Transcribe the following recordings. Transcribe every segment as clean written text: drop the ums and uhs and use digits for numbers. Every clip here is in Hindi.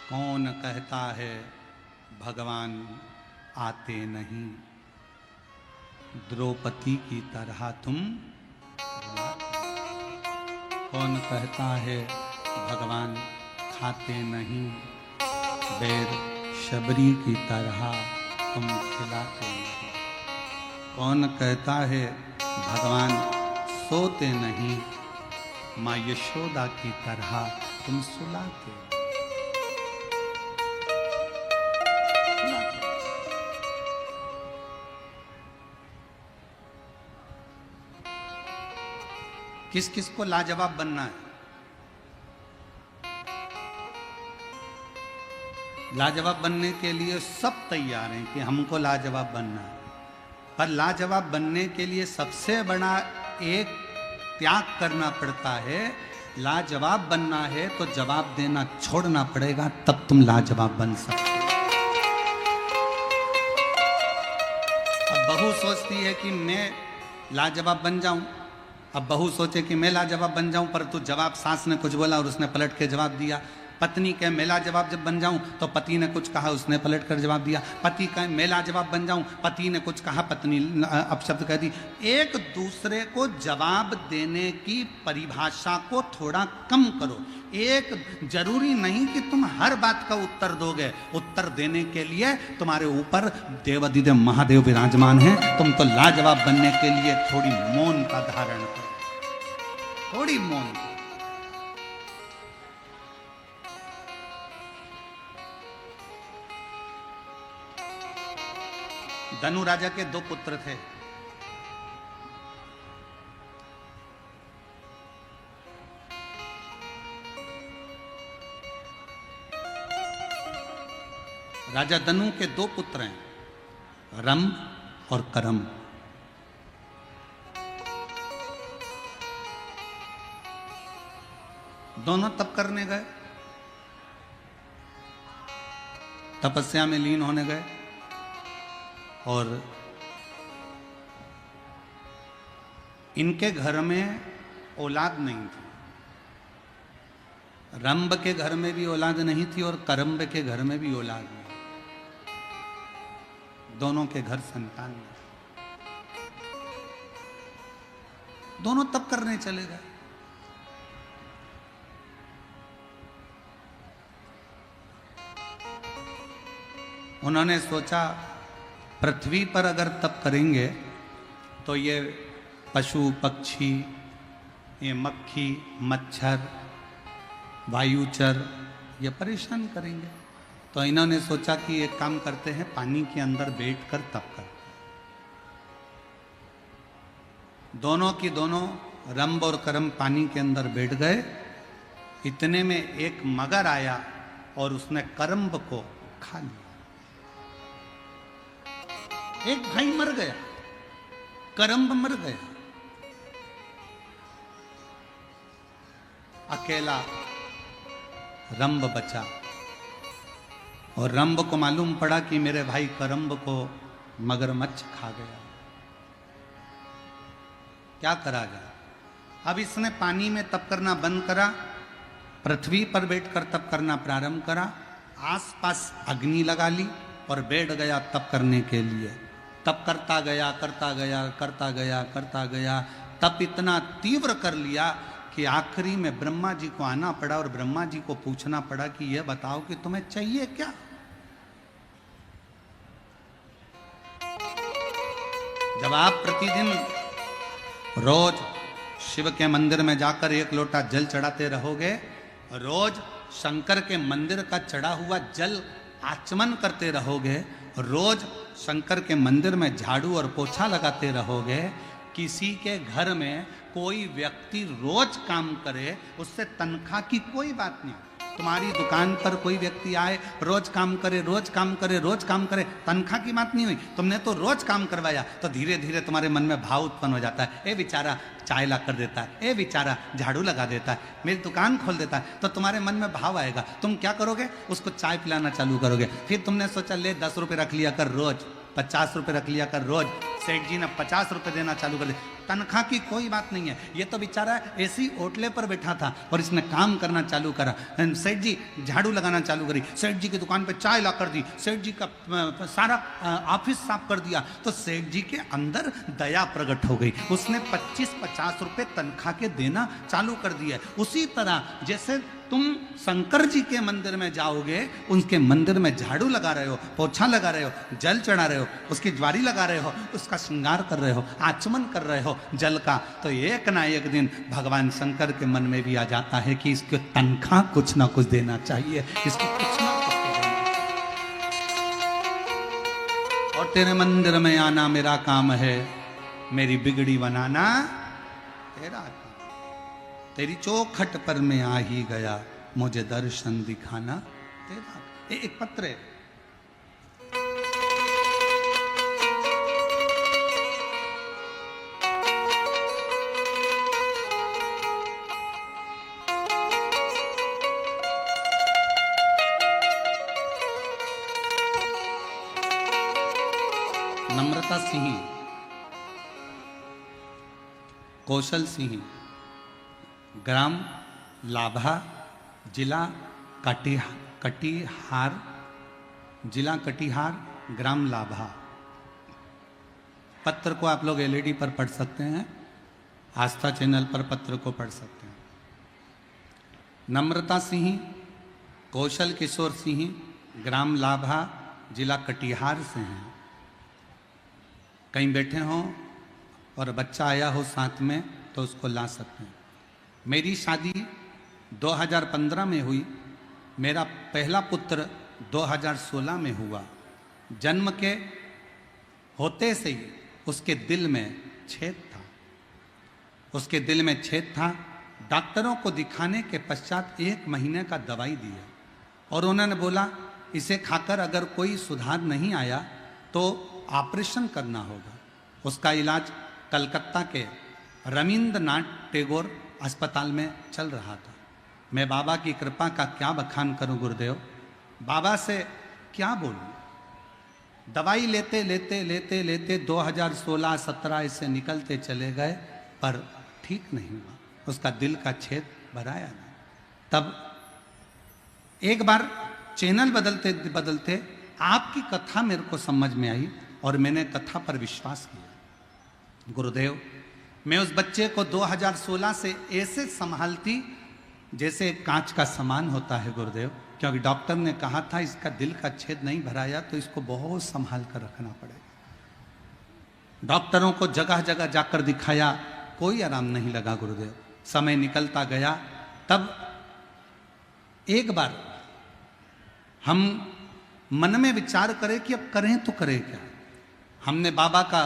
कौन कहता है भगवान आते नहीं, द्रौपदी की तरह तुम कौन कहता है भगवान खाते नहीं, बेर शबरी की तरह तुम खिलाते नहीं। कौन कहता है भगवान सोते नहीं, माँ यशोदा की तरह तुम सुलाते नहीं। किस किस को लाजवाब बनना है? लाजवाब बनने के लिए सब तैयार हैं कि हमको लाजवाब बनना है, पर लाजवाब बनने के लिए सबसे बड़ा एक त्याग करना पड़ता है। लाजवाब बनना है तो जवाब देना छोड़ना पड़ेगा, तब तुम लाजवाब बन सकते हो। अब बहू सोचती है कि मैं लाजवाब बन जाऊं, अब बहू सोचे कि मैं लाजवाब बन जाऊं, पर तू जवाब सास ने कुछ बोला और उसने पलट के जवाब दिया। पत्नी कहे मैं लाजवाब जब बन जाऊं तो पति ने कुछ कहा, उसने पलट कर जवाब दिया। पति कहे मैं लाजवाब बन जाऊं, पति ने कुछ कहा, पत्नी अपशब्द कह दी। एक दूसरे को जवाब देने की परिभाषा को थोड़ा कम करो। एक जरूरी नहीं कि तुम हर बात का उत्तर दोगे। उत्तर देने के लिए तुम्हारे ऊपर देवाधिदेव महादेव विराजमान हैं। तुम तो लाजवाब बनने के लिए थोड़ी मौन का धारण करो, थोड़ी मौन। धनु राजा के दो पुत्र थे। राजा धनु के दो पुत्र हैं, रंभ और करम। दोनों तप करने गए, तपस्या में लीन होने गए, और इनके घर में औलाद नहीं थी। रंभ के घर में भी औलाद नहीं थी और करम्ब के घर में भी औलाद नहीं। दोनों के घर संतान नहीं। दोनों तप करने चले गए। उन्होंने सोचा पृथ्वी पर अगर तप करेंगे तो ये पशु पक्षी, ये मक्खी मच्छर वायुचर ये परेशान करेंगे। तो इन्होंने सोचा कि एक काम करते हैं, पानी के अंदर बैठकर तप करते हैं। दोनों की दोनों रंभ और करम पानी के अंदर बैठ गए। इतने में एक मगर आया और उसने करम्ब को खा लिया। एक भाई मर गया, करम्ब मर गया, अकेला रंभ बचा। और रंभ को मालूम पड़ा कि मेरे भाई करम्ब को मगरमच्छ खा गया। क्या करा जाए? अब इसने पानी में तप करना बंद करा, पृथ्वी पर बैठकर तप करना प्रारंभ करा। आसपास अग्नि लगा ली और बैठ गया तप करने के लिए। तप करता गया करता गया करता गया करता गया। तप इतना तीव्र कर लिया कि आखिरी में ब्रह्मा जी को आना पड़ा और ब्रह्मा जी को पूछना पड़ा कि यह बताओ कि तुम्हें चाहिए क्या? जब आप प्रतिदिन रोज शिव के मंदिर में जाकर एक लोटा जल चढ़ाते रहोगे, रोज शंकर के मंदिर का चढ़ा हुआ जल आचमन करते रहोगे, रोज शंकर के मंदिर में झाड़ू और पोछा लगाते रहोगे, किसी के घर में कोई व्यक्ति रोज काम करे, उससे तनख्वाह की कोई बात नहीं। तुम्हारी दुकान पर कोई व्यक्ति आए, रोज काम करे रोज काम करे रोज काम करे, तनख्वाह की बात नहीं हुई। तुमने तो रोज काम करवाया, तो धीरे धीरे तुम्हारे मन में भाव उत्पन्न हो जाता है। ए बेचारा चाय ला कर देता है, ए बेचारा झाड़ू लगा देता है, मेरी दुकान खोल देता है, तो तुम्हारे मन में भाव आएगा। तुम क्या करोगे? उसको चाय पिलाना चालू करोगे। फिर तुमने सोचा ले 10 रुपये रख लिया कर रोज, 50 रुपये रख लिया कर रोज। सेठ जी ने 50 रुपये देना चालू कर दिया। तनख्वाह की कोई बात नहीं है। ये तो बेचारा ऐसी ओटले पर बैठा था और इसने काम करना चालू करा। सेठ जी झाड़ू लगाना चालू करी, सेठ जी की दुकान पे चाय ला कर दी, सेठ जी का सारा ऑफिस साफ कर दिया। तो सेठ जी के अंदर दया प्रकट हो गई, उसने 25-50 रुपए तनख्वाह के देना चालू कर दिया। उसी तरह जैसे तुम शंकर जी के मंदिर में जाओगे, उनके मंदिर में झाड़ू लगा रहे हो, पोछा लगा रहे हो, जल चढ़ा रहे हो, उसकी ज्वारी लगा रहे हो, उसका श्रृंगार कर रहे हो, आचमन कर रहे हो जल का, तो एक ना एक दिन भगवान शंकर के मन में भी आ जाता है कि इसको तनख्वाह कुछ ना कुछ देना चाहिए, इसको कुछ ना कुछ देना। और तेरे मंदिर में आना मेरा काम है, मेरी बिगड़ी बनाना तेरा काम। तेरी चौखट पर मैं आ ही गया, मुझे दर्शन दिखाना तेरा। एक पत्र है, नम्रता सिंह, कौशल सिंह, ग्राम लाभा, जिला कटिहार, जिला कटिहार, ग्राम लाभा। पत्र को आप लोग एलईडी पर पढ़ सकते हैं, आस्था चैनल पर पत्र को पढ़ सकते हैं। नम्रता सिंह, कौशल किशोर सिंह, ग्राम लाभा, जिला कटिहार से हैं। कहीं बैठे हों और बच्चा आया हो साथ में तो उसको ला सकते हैं। मेरी शादी 2015 में हुई, मेरा पहला पुत्र 2016 में हुआ। जन्म के होते से ही उसके दिल में छेद था, उसके दिल में छेद था। डॉक्टरों को दिखाने के पश्चात 1 महीने का दवाई दिया और उन्होंने बोला इसे खाकर अगर कोई सुधार नहीं आया तो ऑपरेशन करना होगा। उसका इलाज कलकत्ता के रविंद्रनाथ टैगोर अस्पताल में चल रहा था। मैं बाबा की कृपा का क्या बखान करूं गुरुदेव, बाबा से क्या बोलूं। दवाई लेते लेते लेते लेते 2016-17 ऐसे निकलते चले गए पर ठीक नहीं हुआ, उसका दिल का छेद भराया नहीं। तब एक बार चैनल बदलते बदलते आपकी कथा मेरे को समझ में आई और मैंने कथा पर विश्वास किया। गुरुदेव, मैं उस बच्चे को 2016 से ऐसे संभालती जैसे कांच का सामान होता है गुरुदेव, क्योंकि डॉक्टर ने कहा था इसका दिल का छेद नहीं भराया तो इसको बहुत संभाल कर रखना पड़ेगा। डॉक्टरों को जगह जगह जाकर दिखाया, कोई आराम नहीं लगा गुरुदेव। समय निकलता गया, तब एक बार हम मन में विचार करें कि अब करें तो करें क्या। हमने बाबा का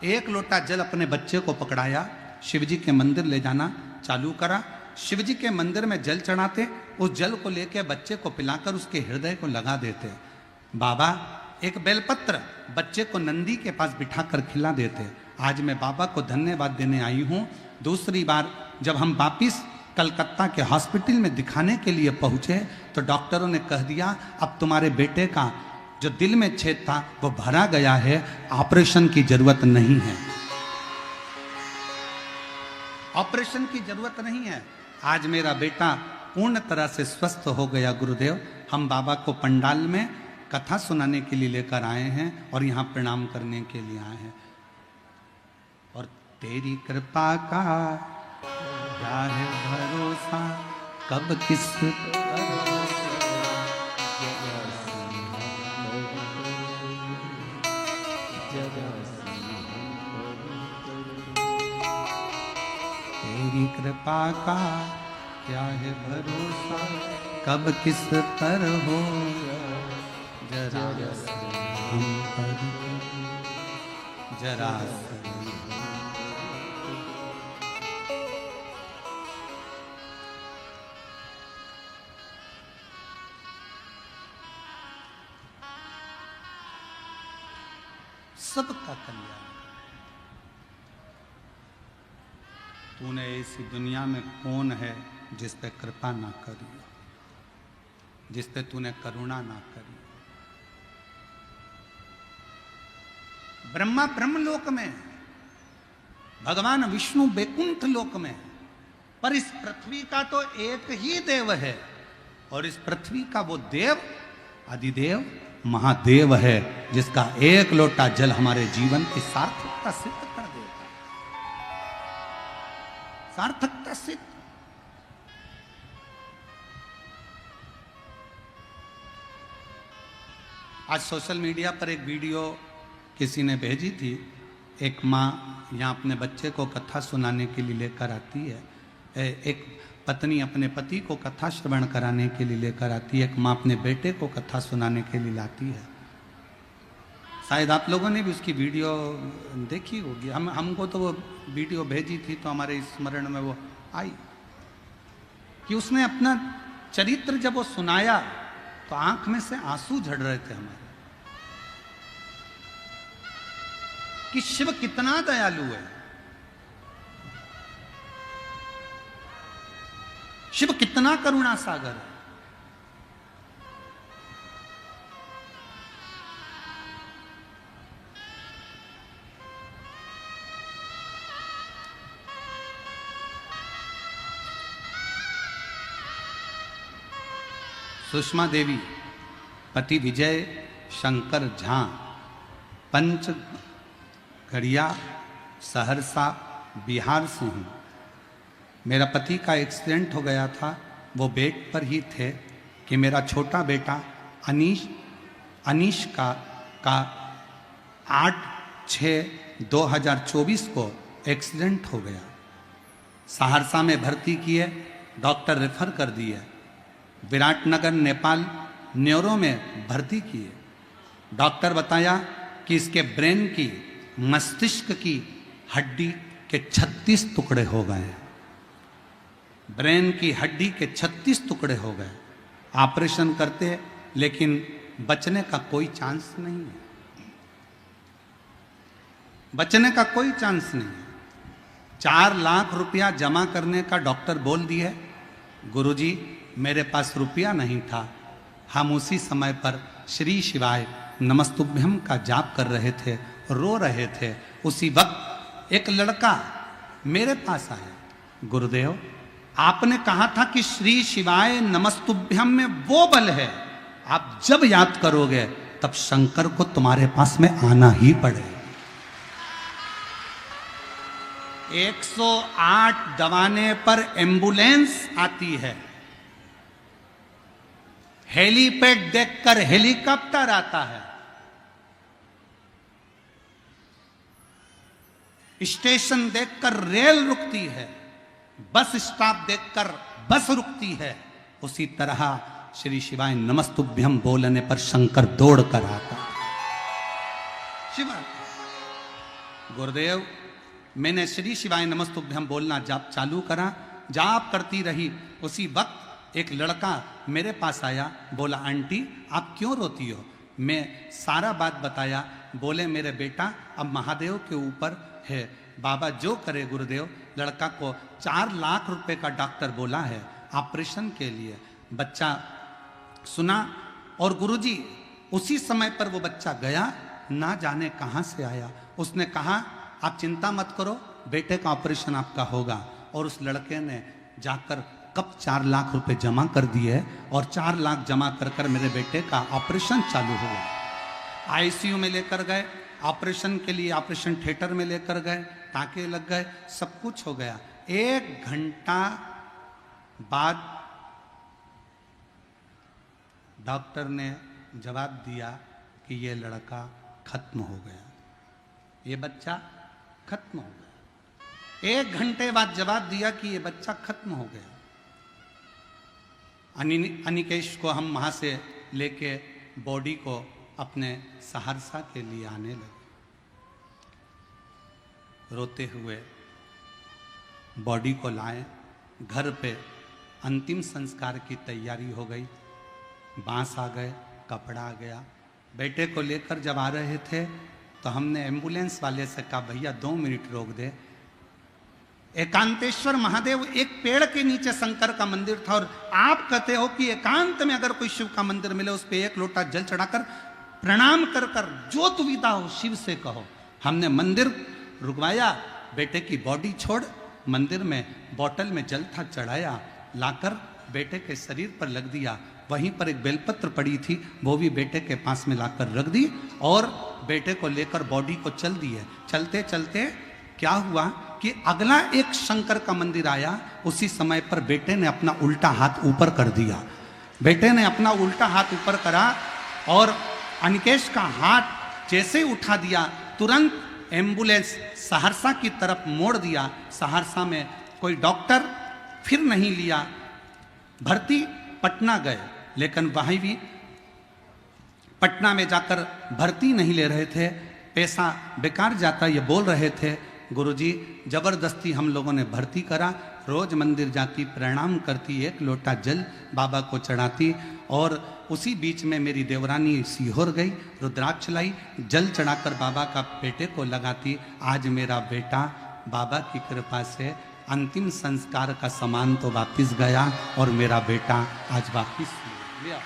1 लोटा जल अपने बच्चे को पकड़ाया, शिवजी के मंदिर ले जाना चालू करा। शिवजी के मंदिर में जल चढ़ाते, उस जल को लेके बच्चे को पिलाकर उसके हृदय को लगा देते। बाबा एक बेलपत्र बच्चे को नंदी के पास बिठाकर खिला देते। आज मैं बाबा को धन्यवाद देने आई हूँ। दूसरी बार जब हम वापिस कलकत्ता के हॉस्पिटल में दिखाने के लिए पहुंचे तो डॉक्टरों ने कह दिया अब तुम्हारे बेटे का जो दिल में छेद था वो भरा गया है, ऑपरेशन की जरूरत नहीं है, ऑपरेशन की जरूरत नहीं है। आज मेरा बेटा पूर्ण तरह से स्वस्थ हो गया गुरुदेव। हम बाबा को पंडाल में कथा सुनाने के लिए लेकर आए हैं और यहाँ प्रणाम करने के लिए आए हैं। और तेरी कृपा का क्या है भरोसा, कब किस तेरी कृपा का क्या है भरोसा, कब किस पर हो जरा हम पर जरा। सबका कल्याण। तूने ऐसी दुनिया में कौन है जिस पे कृपा ना करी, जिस पे तूने करुणा ना करी। ब्रह्मा ब्रह्मलोक में भगवान विष्णु बैकुंठ लोक में है, पर इस पृथ्वी का तो एक ही देव है, और इस पृथ्वी का वो देव अधिदेव महादेव है, जिसका एक लोटा जल हमारे जीवन की सार्थकता सिद्ध कर देगा। सार्थकता सिद्ध। आज सोशल मीडिया पर एक वीडियो किसी ने भेजी थी। एक माँ यहाँ अपने बच्चे को कथा सुनाने के लिए लेकर आती है, एक पत्नी अपने पति को कथा श्रवण कराने के लिए लेकर आती है, एक माँ अपने बेटे को कथा सुनाने के लिए लाती है। शायद आप लोगों ने भी उसकी वीडियो देखी होगी। हमको तो वो वीडियो भेजी थी तो हमारे स्मरण में वो आई कि उसने अपना चरित्र जब वो सुनाया तो आंख में से आंसू झड़ रहे थे हमारे, कि शिव कितना दयालु है, शिव कितना करुणा सागर है। सुषमा देवी, पति विजय शंकर झा, पंच गढ़िया, सहरसा, बिहार से हूँ। मेरा पति का एक्सीडेंट हो गया था, वो बेड पर ही थे कि मेरा छोटा बेटा अनीश का 8/6/2024 को एक्सीडेंट हो गया। सहरसा में भर्ती किए, डॉक्टर रेफर कर दिए, विराटनगर नेपाल न्यूरो में भर्ती किए। डॉक्टर बताया कि इसके ब्रेन की, मस्तिष्क की हड्डी के 36 टुकड़े हो गए। ब्रेन की हड्डी के 36 टुकड़े हो गए। ऑपरेशन करते लेकिन बचने का कोई चांस नहीं है, बचने का कोई चांस नहीं है। 4 लाख रुपया जमा करने का डॉक्टर बोल दिए। गुरुजी मेरे पास रुपया नहीं था। हम उसी समय पर श्री शिवाय नमस्तुभ्यम का जाप कर रहे थे, रो रहे थे। उसी वक्त एक लड़का मेरे पास आया, गुरुदेव आपने कहा था कि श्री शिवाय नमस्तुभ्यम में वो बल है, आप जब याद करोगे तब शंकर को तुम्हारे पास में आना ही पड़ेगा। 108 दबाने पर एम्बुलेंस आती है, हेलीपैड देखकर हेलीकॉप्टर आता है, स्टेशन देखकर रेल रुकती है, बस स्टॉप देखकर बस रुकती है। उसी तरह श्री शिवाय नमस्तुभ्यम बोलने पर शंकर दौड़ कर आता। शिवा गुरुदेव, मैंने श्री शिवाय नमस्तुभ्यम बोलना जाप चालू करा, जाप करती रही। उसी वक्त एक लड़का मेरे पास आया, बोला आंटी आप क्यों रोती हो? मैं सारा बात बताया। बोले मेरे बेटा अब महादेव के ऊपर है, बाबा जो करे गुरुदेव। लड़का को 4 लाख रुपए का डॉक्टर बोला है ऑपरेशन के लिए। बच्चा सुना और गुरुजी उसी समय पर वो बच्चा गया, ना जाने कहां से आया। उसने कहा आप चिंता मत करो, बेटे का ऑपरेशन आपका होगा। और उस लड़के ने जाकर कब 4 लाख रुपए जमा कर दिए और 4 लाख जमा कर कर मेरे बेटे का ऑपरेशन चालू हुआ। आईसीयू में लेकर गए, ऑपरेशन के लिए ऑपरेशन थिएटर में लेकर गए, टाँके लग गए, सब कुछ हो गया। 1 घंटा बाद डॉक्टर ने जवाब दिया कि ये लड़का खत्म हो गया, ये बच्चा खत्म हो गया। 1 घंटे बाद जवाब दिया कि ये बच्चा खत्म हो गया। अनिकेश को हम वहाँ से लेके बॉडी को अपने सहरसा के लिए आने लगे। रोते हुए बॉडी को लाए, घर पे अंतिम संस्कार की तैयारी हो गई। बांस आ गए, कपड़ा आ गया। बेटे को लेकर जब आ रहे थे तो हमने एम्बुलेंस वाले से कहा भैया 2 मिनट रोक दे। एकांतेश्वर महादेव एक पेड़ के नीचे शंकर का मंदिर था, और आप कहते हो कि एकांत में अगर कोई शिव का मंदिर मिले उस पे 1 लोटा जल चढ़ाकर प्रणाम कर कर जो दुविधा हो शिव से कहो। हमने मंदिर रुकवाया, बेटे की बॉडी छोड़ मंदिर में बॉटल में जल था चढ़ाया, लाकर बेटे के शरीर पर लग दिया। वहीं पर एक बेलपत्र पड़ी थी, वो भी बेटे के पास में लाकर रख दी और बेटे को लेकर बॉडी को चल दिए। चलते चलते क्या हुआ कि अगला एक शंकर का मंदिर आया। उसी समय पर बेटे ने अपना उल्टा हाथ ऊपर कर दिया। बेटे ने अपना उल्टा हाथ ऊपर करा और अनिकेश का हाथ जैसे उठा दिया, तुरंत एम्बुलेंस सहरसा की तरफ मोड़ दिया। सहरसा में कोई डॉक्टर फिर नहीं लिया, भर्ती पटना गए, लेकिन वहीं भी पटना में जाकर भर्ती नहीं ले रहे थे, पैसा बेकार जाता ये बोल रहे थे। गुरुजी जबरदस्ती हम लोगों ने भर्ती करा। रोज मंदिर जाती, प्रणाम करती, एक लोटा जल बाबा को चढ़ाती और उसी बीच में मेरी देवरानी सीहोर गई, रुद्राक्ष लाई, जल चढ़ाकर बाबा का बेटे को लगाती। आज मेरा बेटा बाबा की कृपा से अंतिम संस्कार का सामान तो वापिस गया और मेरा बेटा आज वापिस लिया।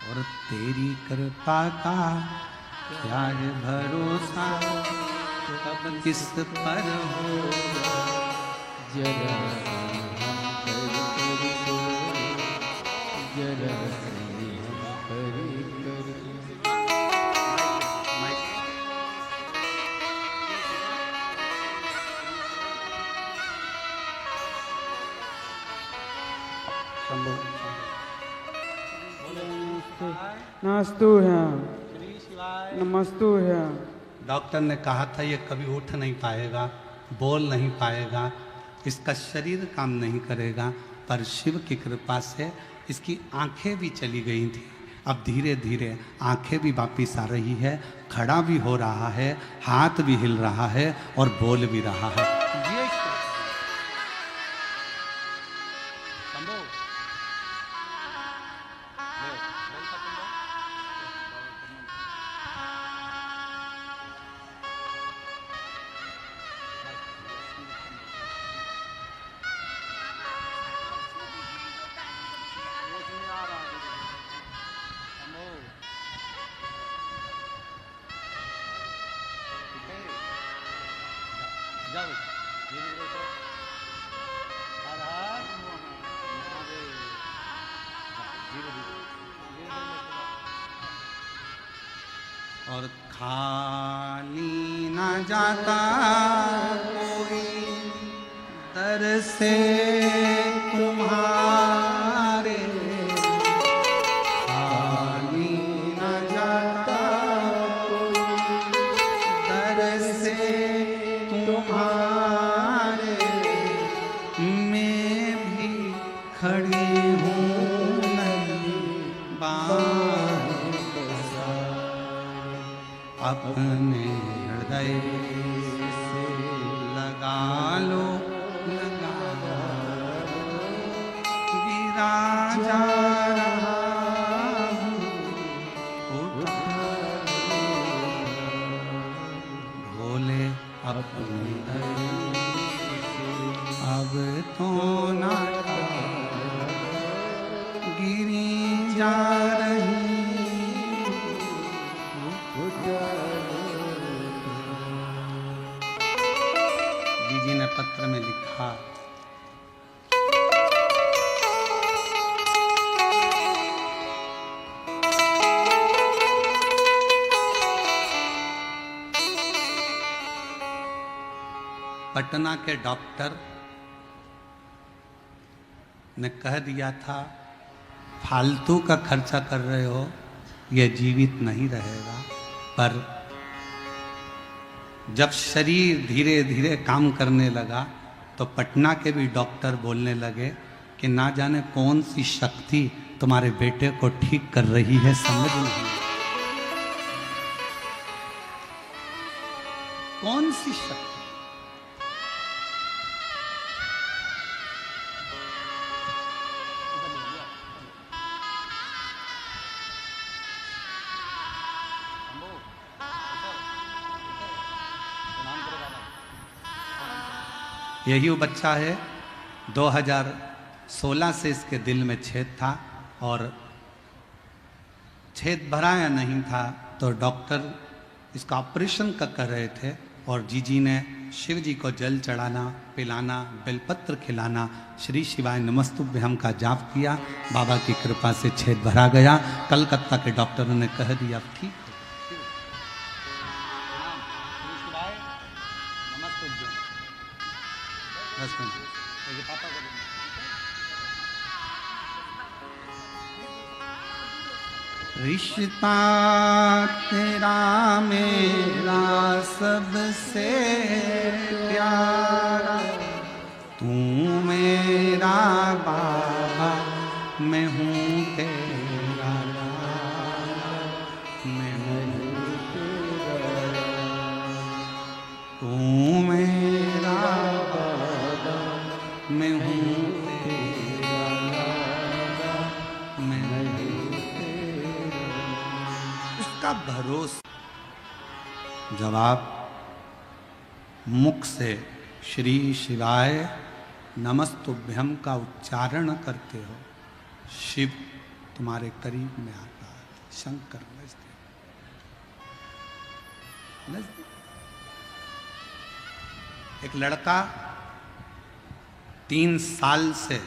और तेरी कृपा का क्या है भरोसा, कब किस पर हो जरा जरा नमस्तु है, नमस्तु है। डॉक्टर ने कहा था ये कभी उठ नहीं पाएगा, बोल नहीं पाएगा, इसका शरीर काम नहीं करेगा, पर शिव की कृपा से इसकी आंखें भी चली गई थी। अब धीरे धीरे आंखें भी वापिस आ रही है, खड़ा भी हो रहा है, हाथ भी हिल रहा है और बोल भी रहा है। और खाली न जाता कोई दर से तुम्हारे, खाली न जाता कोई दर से तुम्हारे, मैं भी खड़ी हूँ नदी अपने हृदय से लगा लो, लगा गिरा जा रहा भोले अपने अब तो ना गिरी जा रही। जी ने पत्र में लिखा, पटना के डॉक्टर ने कह दिया था फालतू का खर्चा कर रहे हो, यह जीवित नहीं रहेगा। पर जब शरीर धीरे धीरे काम करने लगा तो पटना के भी डॉक्टर बोलने लगे कि ना जाने कौन सी शक्ति तुम्हारे बेटे को ठीक कर रही है, समझ नहीं। कौन सी शक्ति? यही वो बच्चा है, 2016 से इसके दिल में छेद था और छेद भरा या नहीं था तो डॉक्टर इसका ऑपरेशन का कर रहे थे और जीजी ने शिव जी को जल चढ़ाना, पिलाना, बेलपत्र खिलाना, श्री शिवाय नमस्तुभ्यम का जाप किया। बाबा की कृपा से छेद भरा गया। कलकत्ता के डॉक्टरों ने कह दिया अब ठीक है। रिश्ता तेरा मेरा सबसे प्यारा, तू मेरा बाबा मैं हूँ तेरा लाला, मैं हूँ तेरा, तू मेरा बाबा मैं हूँ तेरा लाला, मैं हूँ तेरा। उसका भरोसा जब आप मुख से श्री शिवाय नमस्तुभ्यम का उच्चारण करते हो, शिव तुम्हारे करीब में आता है, शंकर नजदीक। एक लड़का 3 साल से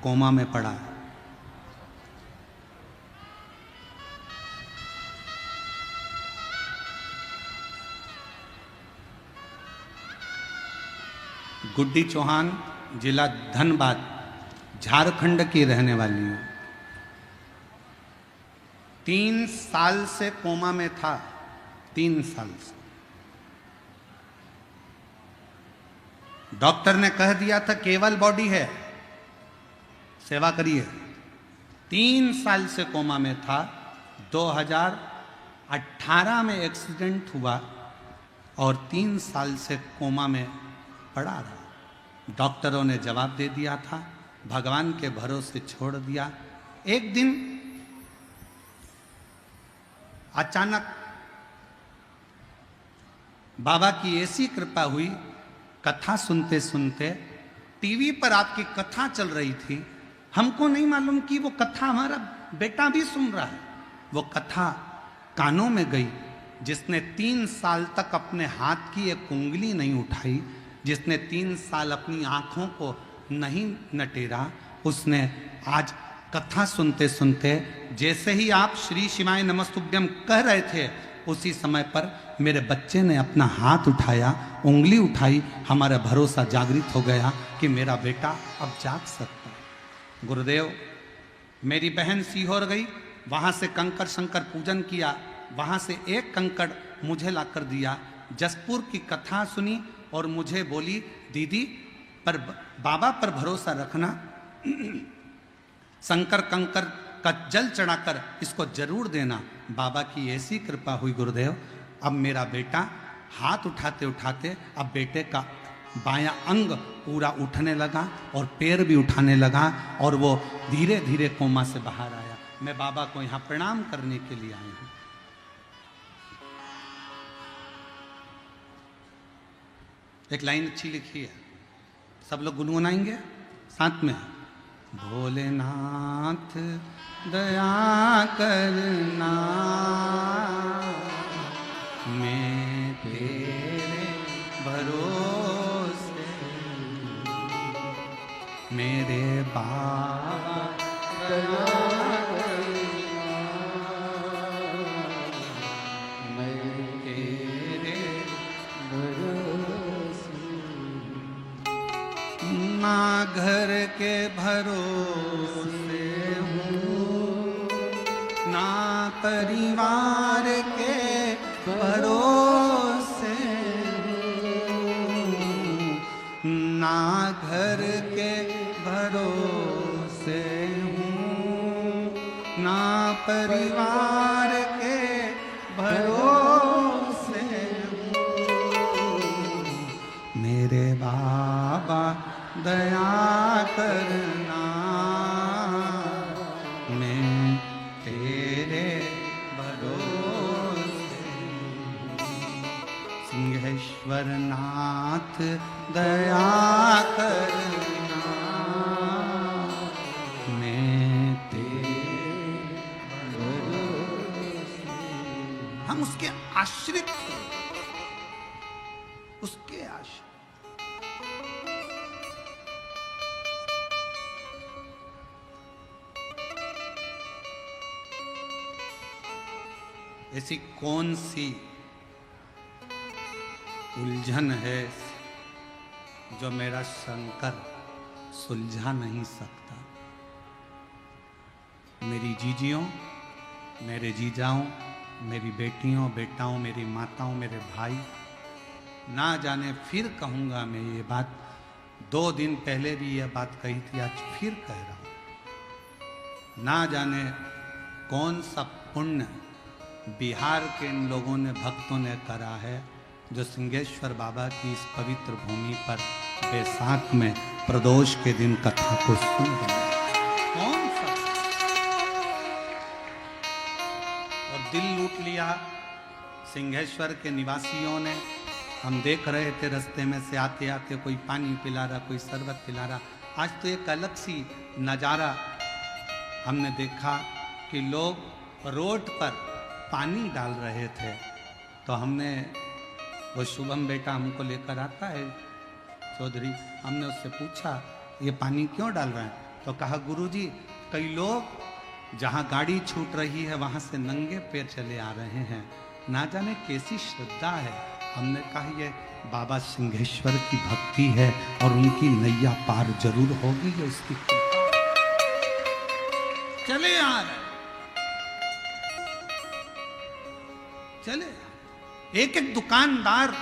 कोमा में पड़ा है। गुड्डी चौहान, जिला धनबाद, झारखंड की रहने वाली हूँ। 3 साल से कोमा में था, 3 साल से। डॉक्टर ने कह दिया था केवल बॉडी है, सेवा करिए। 3 साल से कोमा में था। 2018 में एक्सीडेंट हुआ और 3 साल से कोमा में पड़ा रहा। डॉक्टरों ने जवाब दे दिया था, भगवान के भरोसे छोड़ दिया। एक दिन अचानक बाबा की ऐसी कृपा हुई, कथा सुनते सुनते टीवी पर आपकी कथा चल रही थी। हमको नहीं मालूम कि वो कथा हमारा बेटा भी सुन रहा है। वो कथा कानों में गई। जिसने 3 साल तक अपने हाथ की एक उंगली नहीं उठाई, जिसने 3 साल अपनी आंखों को नहीं नटेरा, उसने आज कथा सुनते सुनते, जैसे ही आप श्री शिवाय नमस्तुभ्यम कह रहे थे, उसी समय पर मेरे बच्चे ने अपना हाथ उठाया, उंगली उठाई। हमारा भरोसा जागृत हो गया कि मेरा बेटा अब जाग सकता है। गुरुदेव, मेरी बहन सीहोर गई, वहाँ से कंकड़ शंकर पूजन किया, वहाँ से एक कंकड़ मुझे ला कर दिया। जसपुर की कथा सुनी और मुझे बोली, दीदी पर बाबा पर भरोसा रखना, शंकर कंकर का जल चढ़ाकर इसको जरूर देना। बाबा की ऐसी कृपा हुई गुरुदेव, अब मेरा बेटा हाथ उठाते उठाते अब बेटे का बायां अंग पूरा उठने लगा और पैर भी उठाने लगा और वो धीरे धीरे कोमा से बाहर आया। मैं बाबा को यहाँ प्रणाम करने के लिए आई हूँ। एक लाइन अच्छी लिखी है, सब लोग गुनगुनाएंगे साथ में। भोलेनाथ दया करना, मैं तेरे भरोसे, मेरे बाबा दया करना, मैं तेरे भरोसे। ना घर के भरोसे हूँ, ना परिवार के भरोसे हूँ, ना घर के भरोसे हूँ, ना परिवार के भरोसे हूँ। बाबा दया करना, मैं तेरे भरोसे। सिंहेश्वर नाथ दया करना, मैं तेरे भरोसे। हम उसके आश्रित थे, उसके आश्रित। ऐसी कौन सी उलझन है जो मेरा शंकर सुलझा नहीं सकता। मेरी जीजियों, मेरे जीजाओं, मेरी बेटियों बेटाओं, मेरी माताओं, मेरे भाई, ना जाने फिर कहूँगा मैं ये बात, 2 दिन पहले भी यह बात कही थी, आज फिर कह रहा हूँ। ना जाने कौन सा पुण्य बिहार के इन लोगों ने, भक्तों ने करा है, जो सिंहेश्वर बाबा की इस पवित्र भूमि पर बैसाख में प्रदोष के दिन कथा को सुन रहे हैं। कौन सा और दिल लूट लिया सिंहेश्वर के निवासियों ने। हम देख रहे थे रास्ते में से आते आते, कोई पानी पिला रहा, कोई शरबत पिला रहा। आज तो एक अलग सी नज़ारा हमने देखा कि लोग रोड पर पानी डाल रहे थे। तो हमने, वो शुभम बेटा हमको लेकर आता है चौधरी, हमने उससे पूछा ये पानी क्यों डाल रहे हैं? तो कहा गुरुजी, कई लोग जहाँ गाड़ी छूट रही है वहाँ से नंगे पैर चले आ रहे हैं, ना जाने कैसी श्रद्धा है। हमने कहा ये बाबा सिंहेश्वर की भक्ति है और उनकी नैया पार जरूर होगी, ये उसकी चले आ रहे, चले। एक एक दुकानदार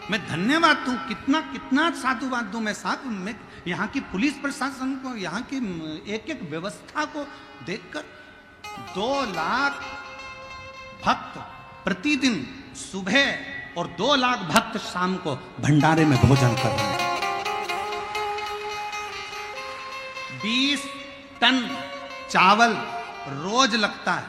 मैं धन्यवाद दूं, कितना कितना साधुवाद दूं मैं साहब, मैं यहाँ की पुलिस प्रशासन को, यहाँ की एक एक व्यवस्था को देखकर। 2 लाख भक्त प्रतिदिन सुबह और 2 लाख भक्त शाम को भंडारे में भोजन कर रहे हैं। 20 टन चावल रोज लगता है,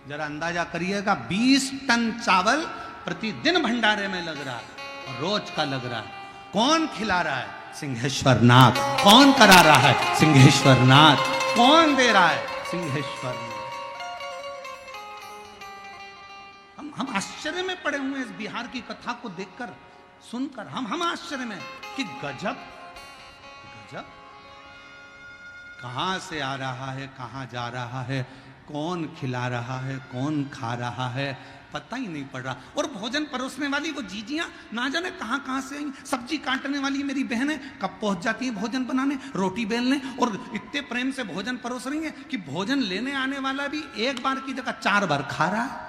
जरा अंदाजा करिएगा। 20 टन चावल प्रतिदिन भंडारे में लग रहा है, रोज का लग रहा है। कौन खिला रहा है? सिंहेश्वर नाथ। कौन करा रहा है? सिंहेश्वर नाथ। कौन दे रहा है? सिंहेश्वर नाथ। हम आश्चर्य में पड़े हुए इस बिहार की कथा को देखकर, सुनकर। हम आश्चर्य में कि गजब गजब, कहां से आ रहा है, कहां जा रहा है, कौन खिला रहा है, कौन खा रहा है, पता ही नहीं पड़ रहा। और भोजन परोसने वाली वो जीजियां ना जाने कहां कहां से आई। सब्जी काटने वाली मेरी बहनें कब पहुंच जाती हैं भोजन बनाने, रोटी बेलने, और इतने प्रेम से भोजन परोस रही हैं कि भोजन लेने आने वाला भी एक बार की जगह 4 बार खा रहा है।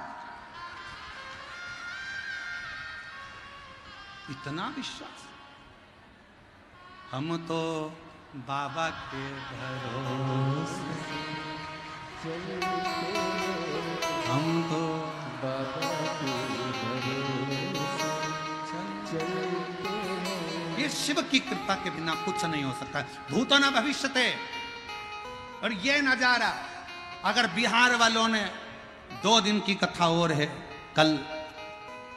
इतना विश्वास। हम तो बाबा के भरोसे, हम तो बाबा के भरोसे। ये शिव की कृपा के बिना कुछ नहीं हो सकता। भूतो न भविष्यते। और ये नजारा अगर बिहार वालों ने, 2 दिन की कथा और है, कल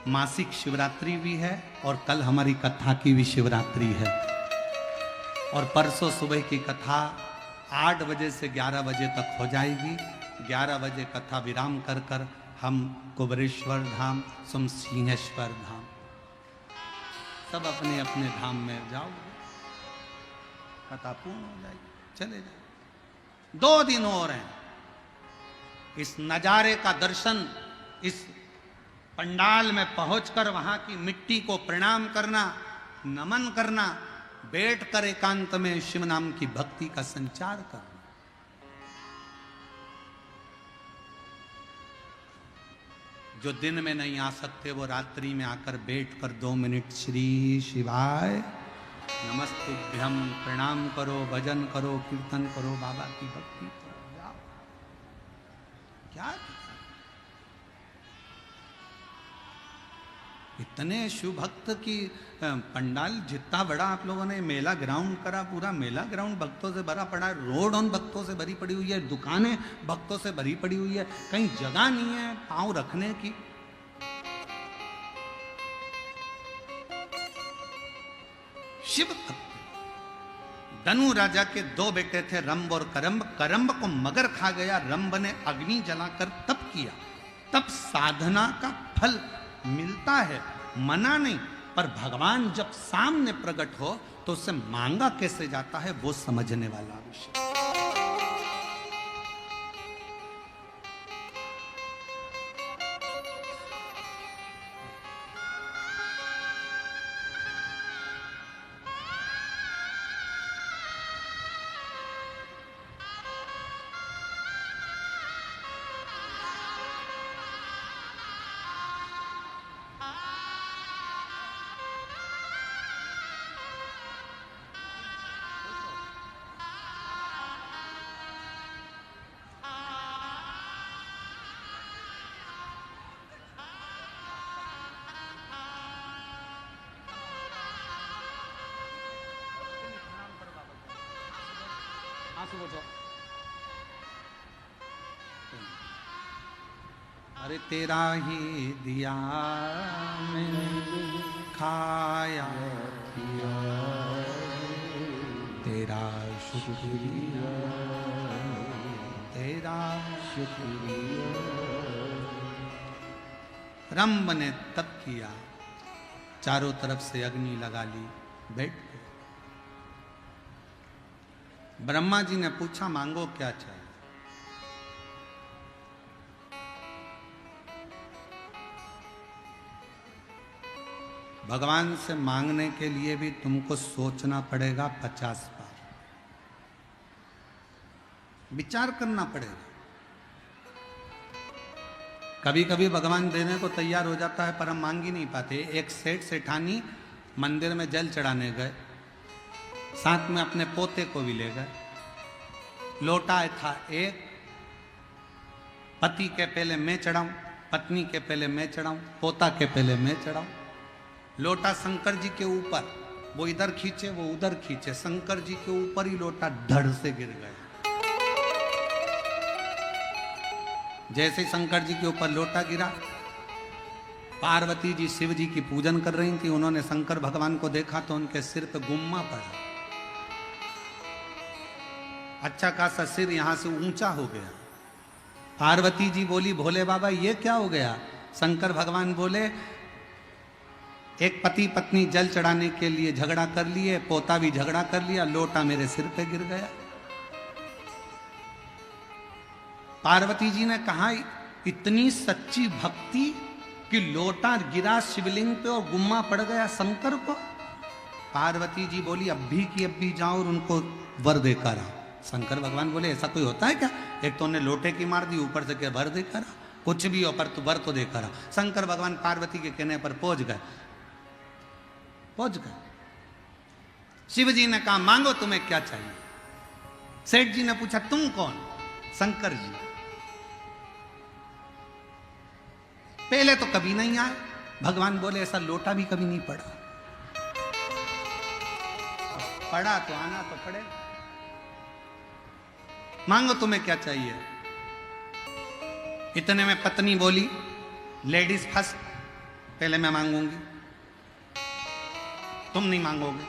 मासिक शिवरात्रि भी है और कल हमारी कथा की भी शिवरात्रि है, और परसों सुबह की कथा 8 बजे से 11 बजे तक हो जाएगी। 11 बजे कथा विराम कर कर हम कुबरेश्वर धाम, तुम सिंहेश्वर धाम, सब अपने अपने धाम में जाओगे, कथा पूर्ण हो जाएगी, चले जाए। 2 दिन और हैं। इस नजारे का दर्शन, इस पंडाल में पहुंचकर वहां की मिट्टी को प्रणाम करना, नमन करना, बैठकर एकांत में शिव नाम की भक्ति का संचार करना। जो दिन में नहीं आ सकते वो रात्रि में आकर बैठकर 2 मिनट श्री शिवाय नमस्तुभ्यम प्रणाम करो, भजन करो, कीर्तन करो, बाबा की भक्ति करो, जाओ। क्या इतने शिव भक्त की पंडाल जितना बड़ा आप लोगों ने मेला ग्राउंड करा, पूरा मेला ग्राउंड भक्तों से भरा पड़ा है, रोड उन भक्तों से भरी पड़ी हुई है, दुकानें भक्तों से भरी पड़ी हुई है, कहीं जगह नहीं है पांव रखने की। शिव भक्त धनु राजा के 2 बेटे थे, रंभ और करम्ब। करम्ब को मगर खा गया, रंभ ने अग्नि जलाकर तप किया। तब साधना का फल मिलता है, मना नहीं, पर भगवान जब सामने प्रकट हो तो उससे मांगा कैसे जाता है वो समझने वाला विषय। अरे तेरा ही दिया मैंने खाया पिया, तेरा शुक्रिया, तेरा शुक्रिया। रंभ ने तप किया, चारों तरफ से अग्नि लगा ली, बैठ गए। ब्रह्मा जी ने पूछा मांगो क्या चाहिए। भगवान से मांगने के लिए भी तुमको सोचना पड़ेगा 50 बार, विचार करना पड़ेगा। कभी कभी भगवान देने को तैयार हो जाता है पर हम मांग ही नहीं पाते। एक सेठ सेठानी मंदिर में जल चढ़ाने गए, साथ में अपने पोते को भी ले गए। लोटा था एक, पति के पहले मैं चढ़ाऊं, पत्नी के पहले मैं चढ़ाऊं, पोता के पहले मैं चढ़ाऊं। लोटा शंकर जी के ऊपर, वो इधर खींचे वो उधर खींचे, शंकर जी के ऊपर ही लोटा धड़ से गिर गया। जैसे शंकर जी के ऊपर लोटा गिरा, पार्वती जी शिव जी की पूजन कर रही थी, उन्होंने शंकर भगवान को देखा तो उनके सिर पे गुम्मा पड़ा, अच्छा खासा सिर यहां से ऊंचा हो गया। पार्वती जी बोली भोले बाबा ये क्या हो गया? शंकर भगवान बोले एक पति पत्नी जल चढ़ाने के लिए झगड़ा कर लिए, पोता भी झगड़ा कर लिया, लोटा मेरे सिर पे गिर गया। पार्वती जी ने कहा इतनी सच्ची भक्ति कि लोटा गिरा शिवलिंग पे और गुम्मा पड़ गया शंकर को। पार्वती जी बोली अब भी की अब भी जाओ और उनको वर देकर आओ। शंकर भगवान बोले ऐसा कोई होता है क्या? एक तो उन्हें लोटे की मार दी, ऊपर से क्या वर देकर आओ? कुछ भी हो पर तू वर तो देकर आओ। शंकर भगवान पार्वती के कहने पर पहुंच गए। शिव जी ने कहा मांगो तुम्हें क्या चाहिए। सेठ जी ने पूछा तुम कौन? शंकर जी। पहले तो कभी नहीं आए। भगवान बोले ऐसा लोटा भी कभी नहीं पड़ा, पड़ा तो आना तो पड़े। मांगो तुम्हें क्या चाहिए। इतने में पत्नी बोली लेडीज फर्स्ट, पहले मैं मांगूंगी, तुम नहीं मांगोगे।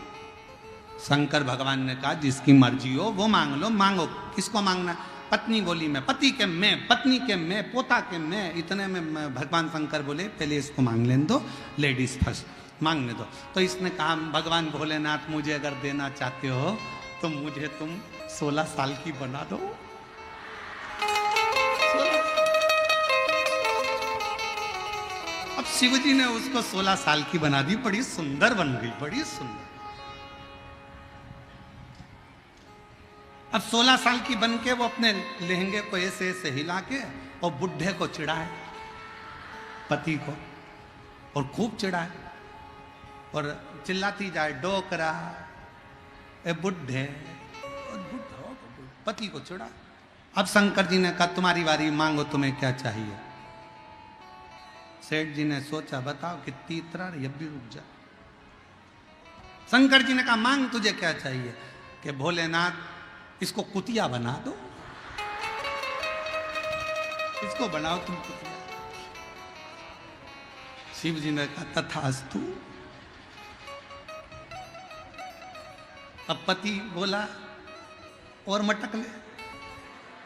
शंकर भगवान ने कहा जिसकी मर्जी हो वो मांग लो, मांगो किसको मांगना। पत्नी बोली मैं, पति के मैं, पत्नी के मैं, पोता के मैं। इतने में भगवान शंकर बोले पहले इसको मांग लेने दो, लेडीज फर्स्ट मांगने दो। तो इसने कहा भगवान भोलेनाथ मुझे अगर देना चाहते हो तो मुझे तुम 16 साल की बना दो। अब शिव जी ने उसको 16 साल की बना दी, बड़ी सुंदर बन गई, बड़ी सुंदर। अब 16 साल की बन के वो अपने लहंगे को ऐसे ऐसे हिला के और बुढ़े को चिढ़ाए, पति को, और खूब चिढ़ाए और चिल्लाती जाए डोकरा ए बुढ़े, पति को चिढ़ा। अब शंकर जी ने कहा तुम्हारी बारी, मांगो तुम्हें क्या चाहिए। सेठ जी ने सोचा, बताओ कितनी इतरा रही, अब भी रुक जा। शंकर जी ने कहा, मांग तुझे क्या चाहिए? कि भोलेनाथ इसको कुतिया बना दो, इसको बनाओ तुम कुतिया। शिव जी ने कहा, तथास्तु। अब पति बोला, और मटक ले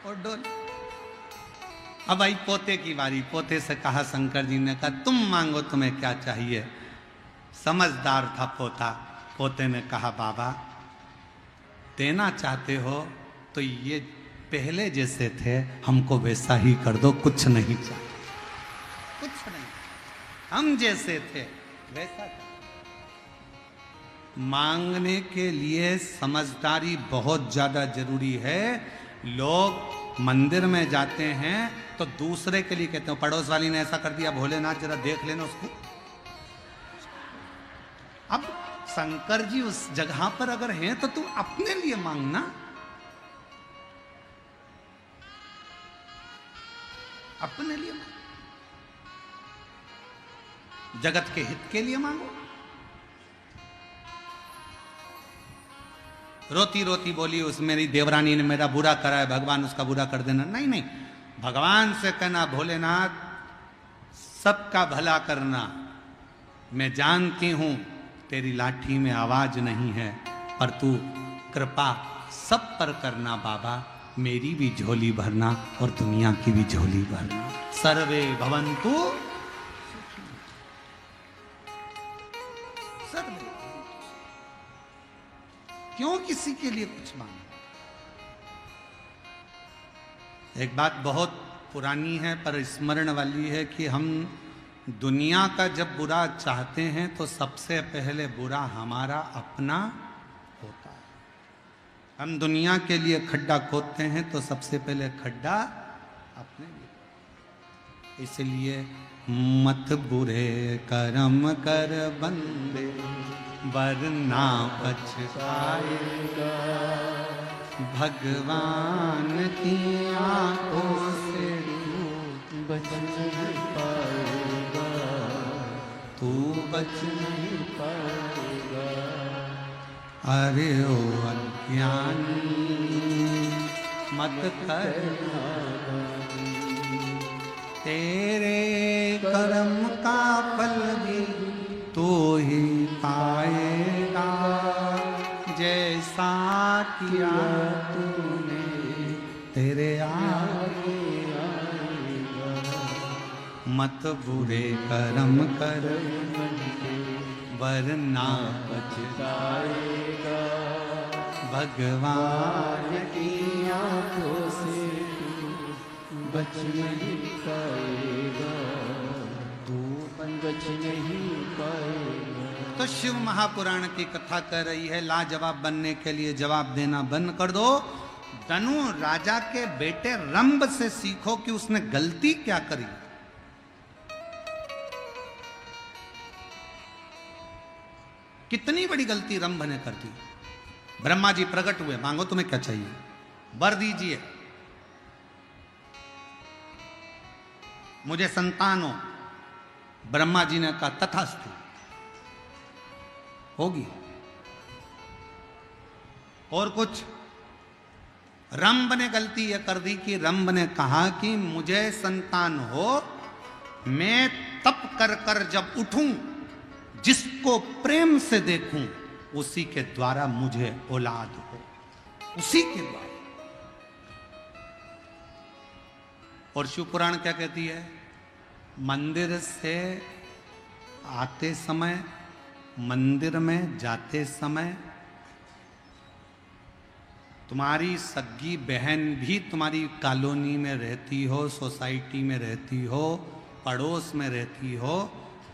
और डोल। अब आई पोते की बारी। पोते से कहा, शंकर जी ने कहा, तुम मांगो, तुम्हें क्या चाहिए? समझदार था पोता। पोते ने कहा, बाबा देना चाहते हो तो ये पहले जैसे थे हमको वैसा ही कर दो, कुछ नहीं चाहिए, कुछ नहीं, हम जैसे थे वैसा कर। मांगने के लिए समझदारी बहुत ज्यादा जरूरी है। लोग मंदिर में जाते हैं तो दूसरे के लिए कहते हैं, पड़ोस वाली ने ऐसा कर दिया, भोलेनाथ जरा देख लेना उसको। अब शंकर जी उस जगह पर अगर हैं तो तू अपने लिए मांगना, अपने लिए मांग, जगत के हित के लिए मांगो। रोती रोती बोली, उस मेरी देवरानी ने मेरा बुरा करा है, भगवान उसका बुरा कर देना। नहीं नहीं, भगवान से कहना, भोलेनाथ सबका भला करना। मैं जानती हूं तेरी लाठी में आवाज नहीं है, पर तू कृपा सब पर करना बाबा, मेरी भी झोली भरना और दुनिया की भी झोली भरना। सर्वे भवन्तु सर्वे। क्यों किसी के लिए कुछ मांगना? एक बात बहुत पुरानी है पर स्मरण वाली है कि हम दुनिया का जब बुरा चाहते हैं तो सबसे पहले बुरा हमारा अपना होता है। हम दुनिया के लिए खड्डा खोदते हैं तो सबसे पहले खड्डा अपने लिए। इसलिए मत बुरे कर्म कर बंदे, वरना पछताएगा। भगवान की आंखों से बच नहीं पाएगा, तू बच नहीं पाएगा। अरे ओ अज्ञानी मत कर, तेरे कर्म का फल भी तू ही पाएगा। जैसा किया तूने तेरे आगे आएगा। मत बुरे कर्म कर वरना पछताएगा। भगवान की आंखों से बच नहीं पाएगा, तू बच नहीं पाएगा। तो शिव महापुराण की कथा कह रही है, लाजवाब बनने के लिए जवाब देना बंद कर दो। धनु राजा के बेटे रंभ से सीखो कि उसने गलती क्या करी। कितनी बड़ी गलती रंभ ने कर दी। ब्रह्मा जी प्रकट हुए, मांगो तुम्हें क्या चाहिए, वर दीजिए, मुझे संतान हो। ब्रह्मा जी ने कहा तथास्तु, होगी। और कुछ? रंभ ने गलती यह कर दी कि रंभ ने कहा कि मुझे संतान हो, मैं तप कर कर जब उठूं, जिसको प्रेम से देखूं, उसी के द्वारा मुझे औलाद हो, उसी के द्वारा। और शिव पुराण क्या कहती है? मंदिर से आते समय, मंदिर में जाते समय तुम्हारी सगी बहन भी तुम्हारी कॉलोनी में रहती हो, सोसाइटी में रहती हो, पड़ोस में रहती हो,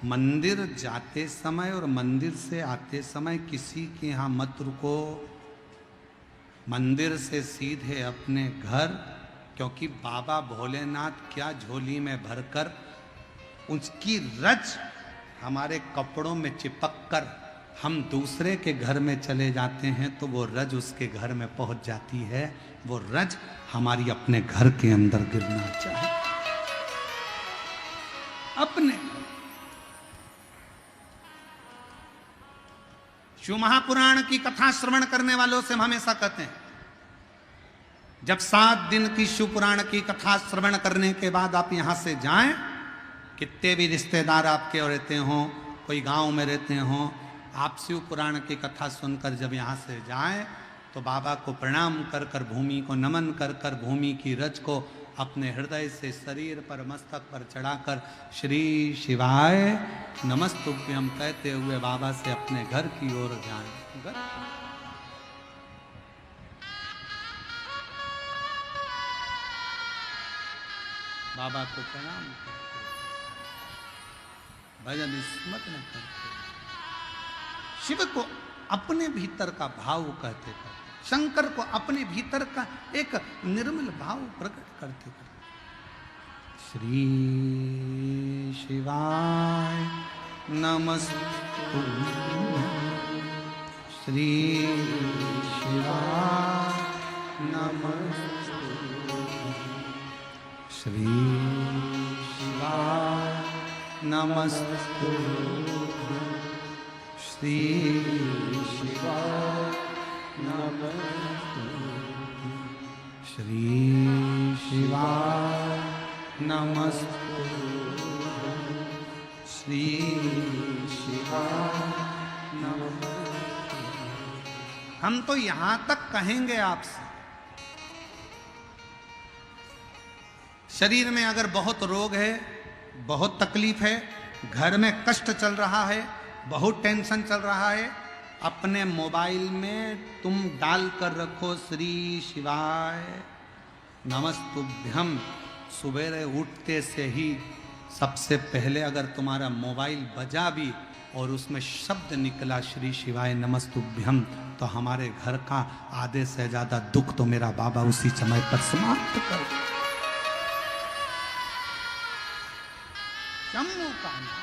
मंदिर जाते समय और मंदिर से आते समय किसी के यहाँ मत रुको। मंदिर से सीधे अपने घर, क्योंकि बाबा भोलेनाथ क्या झोली में भरकर उसकी रज हमारे कपड़ों में चिपक कर हम दूसरे के घर में चले जाते हैं तो वो रज उसके घर में पहुंच जाती है। वो रज हमारी अपने घर के अंदर गिरना चाहिए, अपने शिव महापुराण की कथा श्रवण करने वालों से हम हमेशा कहते हैं, जब 7 दिन की शिव पुराण की कथा श्रवण करने के बाद आप यहां से जाएं, कितने भी रिश्तेदार आपके रहते हों, कोई गांव में रहते हों, आप शिव पुराण की कथा सुनकर जब यहाँ से जाएं तो बाबा को प्रणाम कर कर, भूमि को नमन कर कर, भूमि की रज को अपने हृदय से शरीर पर, मस्तक पर चढ़ाकर श्री शिवाय नमस्तुभ्यम कहते हुए बाबा से अपने घर की ओर जाएं। बाबा को प्रणाम करते, भजन स्मरण करते, शिव को अपने भीतर का भाव कहते करते, शंकर को अपने भीतर का एक निर्मल भाव प्रकट करते करते, श्री शिवाय नमस्तुभ्यं, श्री शिवाय नमस्तुभ्यं, श्री शिवाय नमस्तुभ्यं, श्री शिवाय नमस्तुभ्यं, श्री शिवाय नमस्तुभ्यं, श्री शिवाय नमस्तुभ्यं। हम तो यहां तक कहेंगे आपसे, शरीर में अगर बहुत रोग है, बहुत तकलीफ है, घर में कष्ट चल रहा है, बहुत टेंशन चल रहा है, अपने मोबाइल में तुम डाल कर रखो श्री शिवाय नमस्तुभ्यम। सुबेरे उठते से ही सबसे पहले अगर तुम्हारा मोबाइल बजा भी और उसमें शब्द निकला श्री शिवाय नमस्तुभ्यम, तो हमारे घर का आधे से ज्यादा दुख तो मेरा बाबा उसी समय पर समाप्त कर। जम्मू का नाम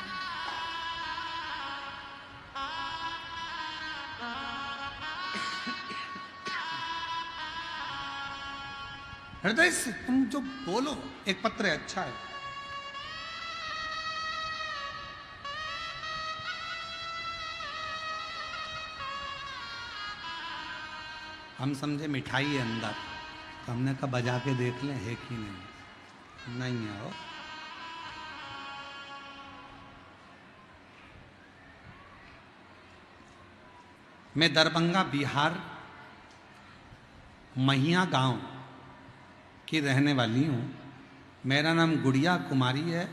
हृदय से तुम जो बोलो, एक पत्र है, अच्छा है। हम समझे मिठाई है अंदर, तो हमने कहा बजा के देख लें है कि नहीं। नहीं है वो। मैं दरभंगा बिहार महिया गांव की रहने वाली हूँ। मेरा नाम गुड़िया कुमारी है।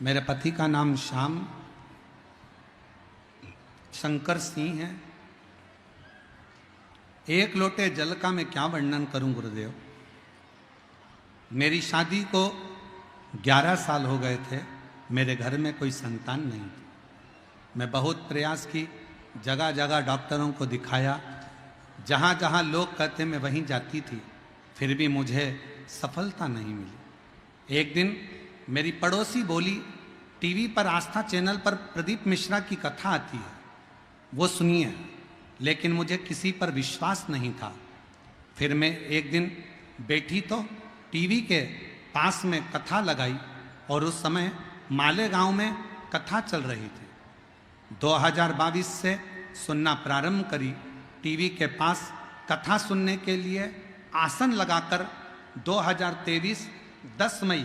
मेरे पति का नाम श्याम शंकर सिंह है। एक लोटे जल का मैं क्या वर्णन करूं गुरुदेव। मेरी शादी को 11 साल हो गए थे। मेरे घर में कोई संतान नहीं थी। मैं बहुत प्रयास की, जगह जगह डॉक्टरों को दिखाया, जहाँ जहाँ लोग कहते मैं वहीं जाती थी, फिर भी मुझे सफलता नहीं मिली। एक दिन मेरी पड़ोसी बोली, टीवी पर आस्था चैनल पर प्रदीप मिश्रा की कथा आती है, वो सुनिए। लेकिन मुझे किसी पर विश्वास नहीं था। फिर मैं एक दिन बैठी तो टीवी के पास में कथा लगाई और उस समय मालेगांव में कथा चल रही थी। 2022 से सुनना प्रारंभ करी। टीवी के पास कथा सुनने के लिए आसन लगाकर 2023 10 मई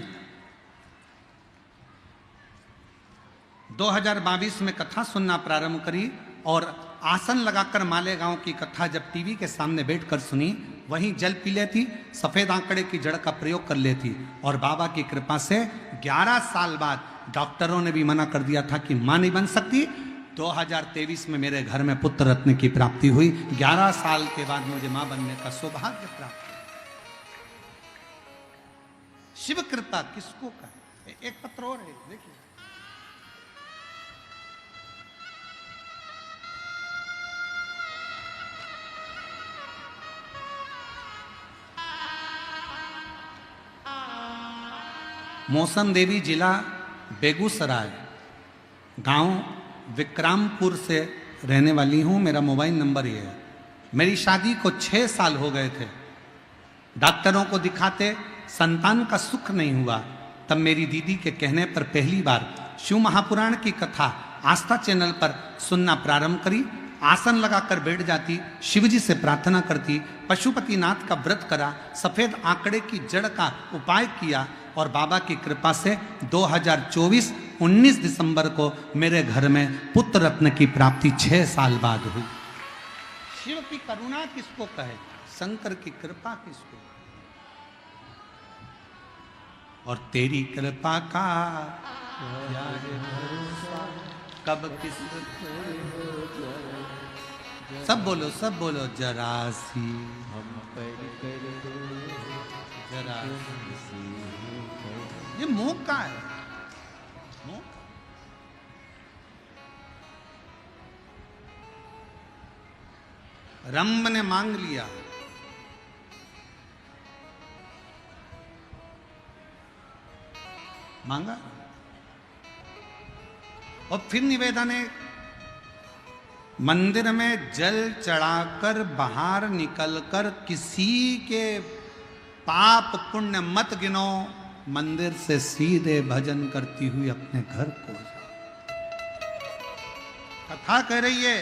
2022 में कथा सुनना प्रारंभ करी और आसन लगाकर मालेगांव की कथा जब टीवी के सामने बैठकर सुनी, वहीं जल पी लेती, सफेद आंकड़े की जड़ का प्रयोग कर लेती। और बाबा की कृपा से 11 साल बाद डॉक्टरों ने भी मना कर दिया था कि मां नहीं बन सकती। 2023 में मेरे घर में पुत्र रत्न की प्राप्ति हुई। 11 साल के बाद मुझे मां बनने का सौभाग्य प्राप्त हुआ। शिव कृपा किसको कहे। एक पत्र और है, देखिए। मौसम देवी, जिला बेगूसराय, गांव विक्रामपुर से रहने वाली हूं। मेरा मोबाइल नंबर ये है। मेरी शादी को 6 साल हो गए थे। डॉक्टरों को दिखाते संतान का सुख नहीं हुआ। तब मेरी दीदी के कहने पर पहली बार शिव महापुराण की कथा आस्था चैनल पर सुनना प्रारंभ करी आसन लगाकर बैठ जाती, शिवजी से प्रार्थना करती, पशुपतिनाथ का व्रत करा, सफेद आंकड़े की जड़ का उपाय किया और बाबा की कृपा से 2024 19 दिसंबर को मेरे घर में पुत्र रत्न की प्राप्ति 6 साल बाद हुई। शिव की करुणा किसको कहे, शंकर की कृपा किसको, और तेरी कृपा का क्या है भरोसा, कब किस, सब बोलो जरा सी हम पर कर दो जरा किसी पर। ये मोह का है, मोह। रंभ ने मांग लिया, मांगा और फिर निवेदा ने मंदिर में जल चढ़ाकर बाहर निकलकर किसी के पाप पुण्य मत गिनो, मंदिर से सीधे भजन करती हुई अपने घर को जाओ। कथा कह रही है,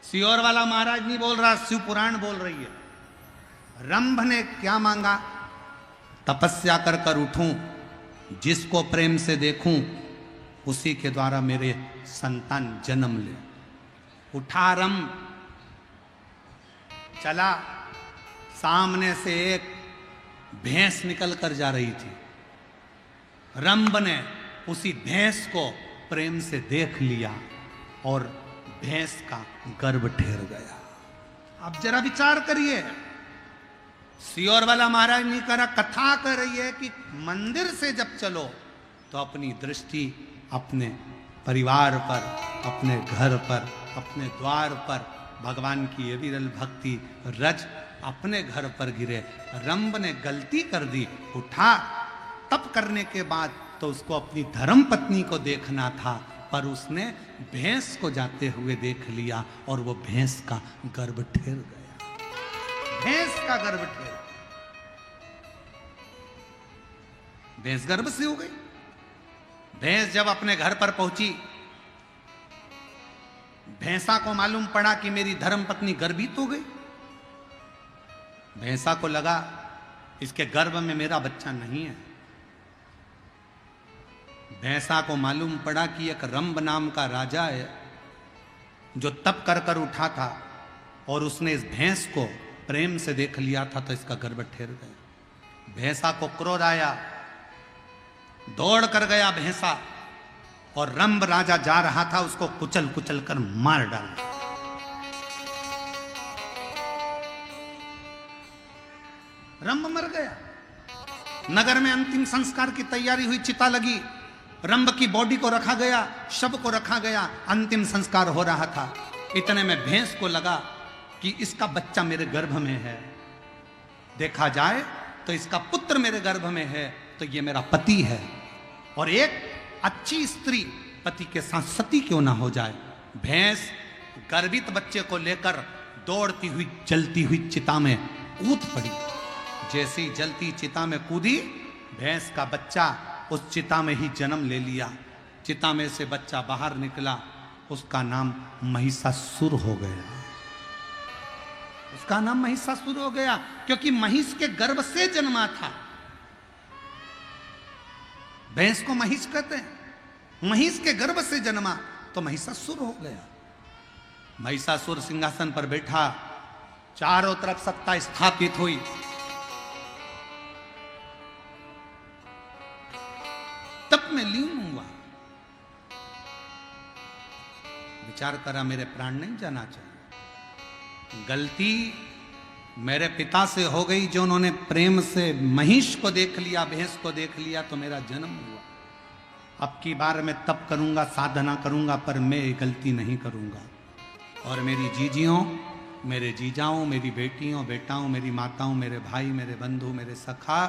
सियोर वाला महाराज नहीं बोल रहा, शिव पुराण बोल रही है। रंभ ने क्या मांगा, तपस्या कर कर उठूं, जिसको प्रेम से देखूं उसी के द्वारा मेरे संतान जन्म ले। उठा रंभ, चला, सामने से एक भैंस निकल कर जा रही थी। रंभ ने उसी भैंस को प्रेम से देख लिया और भैंस का गर्भ ठहर गया। अब जरा विचार करिए, सियोर वाला महाराज नहीं करा, कथा कर रही है कि मंदिर से जब चलो तो अपनी दृष्टि अपने परिवार पर, अपने घर पर, अपने द्वार पर भगवान की ये विरल भक्ति रज अपने घर पर गिरे। रंभ ने गलती कर दी, उठा, तप करने के बाद तो उसको अपनी धर्म पत्नी को देखना था, पर उसने भैंस को जाते हुए देख लिया और वो भैंस का गर्भ ठहर गया, भैंस का गर्भ ठहर, भैंस गर्भ से हो गई। भैंस जब अपने घर पर पहुंची, भैंसा को मालूम पड़ा कि मेरी धर्म पत्नी गर्भित हो गई। भैंसा को लगा इसके गर्भ में मेरा बच्चा नहीं है। भैंसा को मालूम पड़ा कि एक रंभ नाम का राजा है जो तप कर कर उठा था और उसने इस भैंस को प्रेम से देख लिया था, तो इसका गर्भ ठहर गया। भैंसा को क्रोध आया, दौड़ कर गया भैंसा और रंभ राजा जा रहा था, उसको कुचल कुचल कर मार डाला। रंभ मर गया। नगर में अंतिम संस्कार की तैयारी हुई, चिता लगी, रंभ की बॉडी को रखा गया, शव को रखा गया, अंतिम संस्कार हो रहा था। इतने में भैंस को लगा कि इसका बच्चा मेरे गर्भ में है, देखा जाए तो इसका पुत्र मेरे गर्भ में है, तो ये मेरा पति है और एक अच्छी स्त्री पति के साथ सती क्यों ना हो जाए। भैंस गर्भित बच्चे को लेकर दौड़ती हुई जलती हुई चिता में कूद पड़ी। जैसी जलती चिता में कूदी, भैंस का बच्चा उस चिता में ही जन्म ले लिया। चिता में से बच्चा बाहर निकला, उसका नाम महिषासुर हो गया। उसका नाम महिषासुर हो गया क्योंकि महिष के गर्भ से जन्मा था। भैंस को महिष कहते हैं, महिष के गर्भ से जन्मा तो महिषासुर हो गया। महिषासुर सिंहासन पर बैठा, चारों तरफ सत्ता स्थापित हुई। तप में लीन हुआ, विचार करा मेरे प्राण नहीं जाना चाहिए। गलती मेरे पिता से हो गई जो उन्होंने प्रेम से महिष को देख लिया, भैंस को देख लिया, तो मेरा जन्म हुआ। अब की बार मैं तप करूंगा, साधना करूंगा, पर मैं ये गलती नहीं करूंगा। और मेरी जीजियों, मेरे जीजाओं, मेरी बेटियों, बेटाओं, मेरी माताओं, मेरे भाई, मेरे बंधु, मेरे सखा,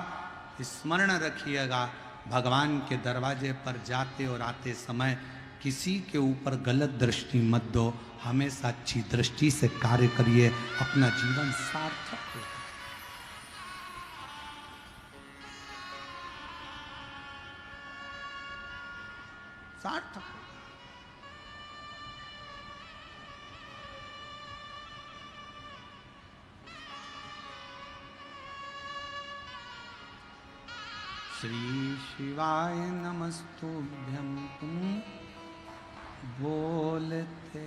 स्मरण रखिएगा, भगवान के दरवाजे पर जाते और आते समय किसी के ऊपर गलत दृष्टि मत दो, हमेशा अच्छी दृष्टि से कार्य करिए, अपना जीवन सार्थक हो। सार्थक। श्री शिवाय नमस्तुभ्यं तुम बोलते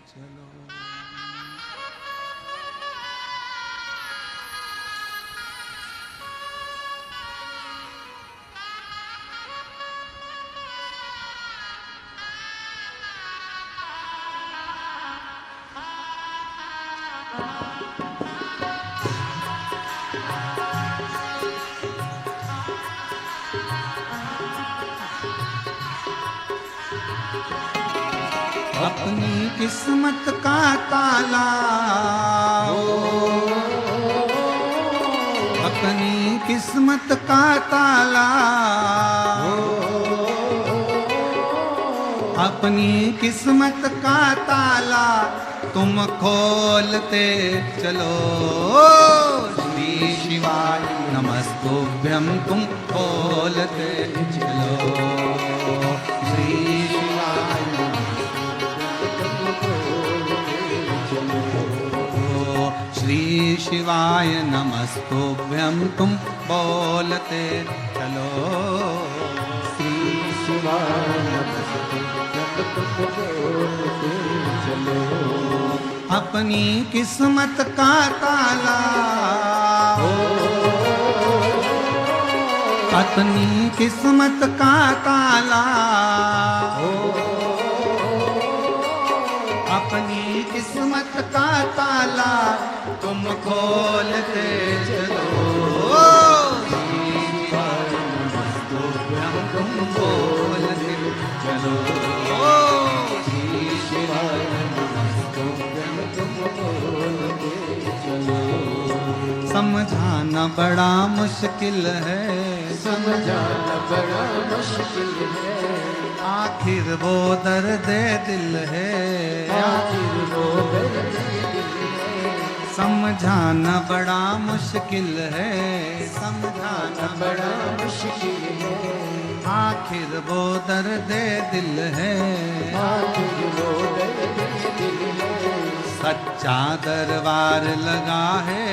चलो। अपनी किस्मत का ताला, अपनी किस्मत का ताला, अपनी किस्मत का ताला तुम खोलते चलो। श्री शिवाय नमस्तुभ्यं तुम खोलते चलो। श्री शिवाय श्री शिवाय नमस्तुभ्यं तुम बोलते चलो। श्री शिवाय नमस्तुभ्यं तुम बोलते चलो। अपनी किस्मत का ताला, अपनी किस्मत का ताला, अपनी किस्मत का ताला तुम खोलते चलो। श्री शिवाय नमस्तुभ्यं तुम बोलते चलो। श्री शिवाय नमस्तुभ्यं तुम बोलते चलो। समझाना बड़ा मुश्किल है, समझाना बड़ा मुश्किल है, आखिर वो दर्द दिल है, आखिर वो दर्द समझाना बड़ा मुश्किल है, समझाना बड़ा मुश्किल है, आखिर वो दर्द दिल है, आखिर वो दर्द दिल है। सच्चा दरबार लगा है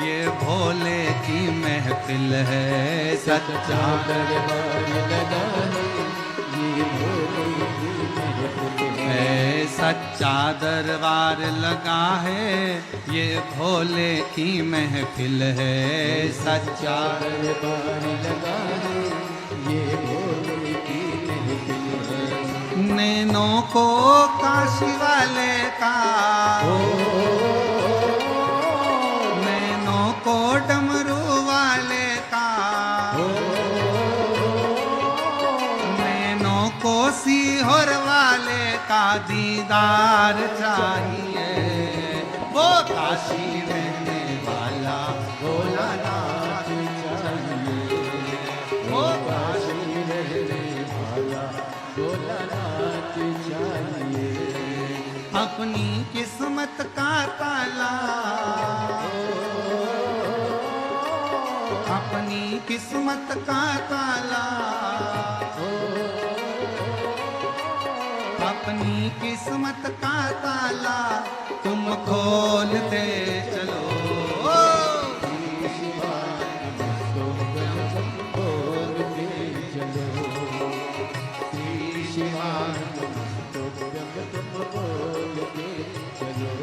ये भोले की महफिल है, सच्चा दरबार लगा है ये भोले की महफिल है। सच्चा दरबार लगा है ये भोले की महफिल है, सच्चा दरबार लगा है ये भोले की महफिल है। नैनों को काशी वाले का, नैनों को डमरू वाले का, नैनों को सीहोर वाले का दीदार चाहिए। वो काशी रहने वाला भोलानाथ चाहिए, वो काशी रहने वाला भोलानाथ चाहिए। अपनी किस्मत का ताला, अपनी किस्मत का ताला, अपनी किस्मत का ताला तुम खोलते चलो। श्री शिवाय नमस्तुभ्यं तुम बोलते चलो। श्री शिवाय नमस्तुभ्यं तुम बोलते चलो।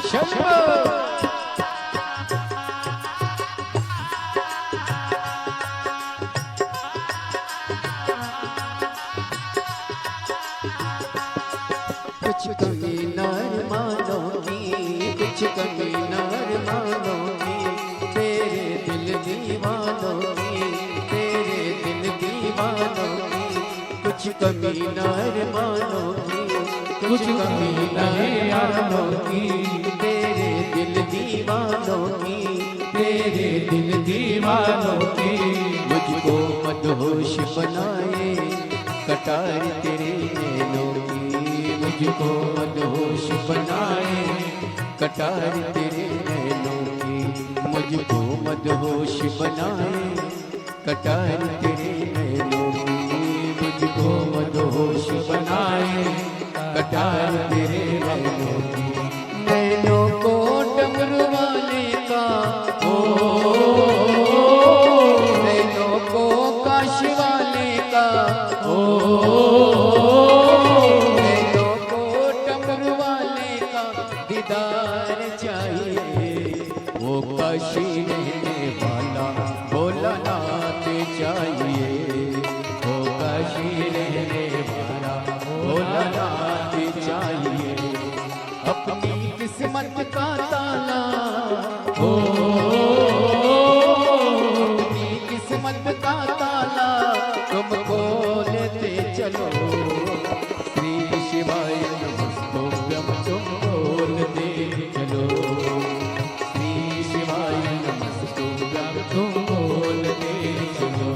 शंभो कुछ कमी नर मानो की, कुछ कमी नर मानो की, तेरे दिल दीवानों की, तेरे दिल दीवानों की, कुछ कमी नर मानो की, कुछ कमी नर मानो की, तेरे दिल दीवानों की, तेरे दिल दीवानों की, मुझको मदहोश बनाए कटार तेरे नैनों की, मुझको मदहोश बनाए कटार तेरे नैनों की, मुझको मदहोश बनाए कटार तेरे नैनों की, मुझको मदहोश बनाए कटार तेरे नैनों की, नैनों को डमरू वाले का ओ, नैनों को काश वाले का ओ, दीदार चाहिए, वो काशी रहने वाला भोलानाथ चाहिए, वो काशी रहने वाला भोलानाथ चाहिए, अपनी किस्मत का ताला हो, अपनी किस्मत का ताला तुम खोलते चलो, श्री शिवाय नमस्तुभ्यं तुम बोलते चलो, श्री शिवाय नमस्तुभ्यं तुम बोलते चलो।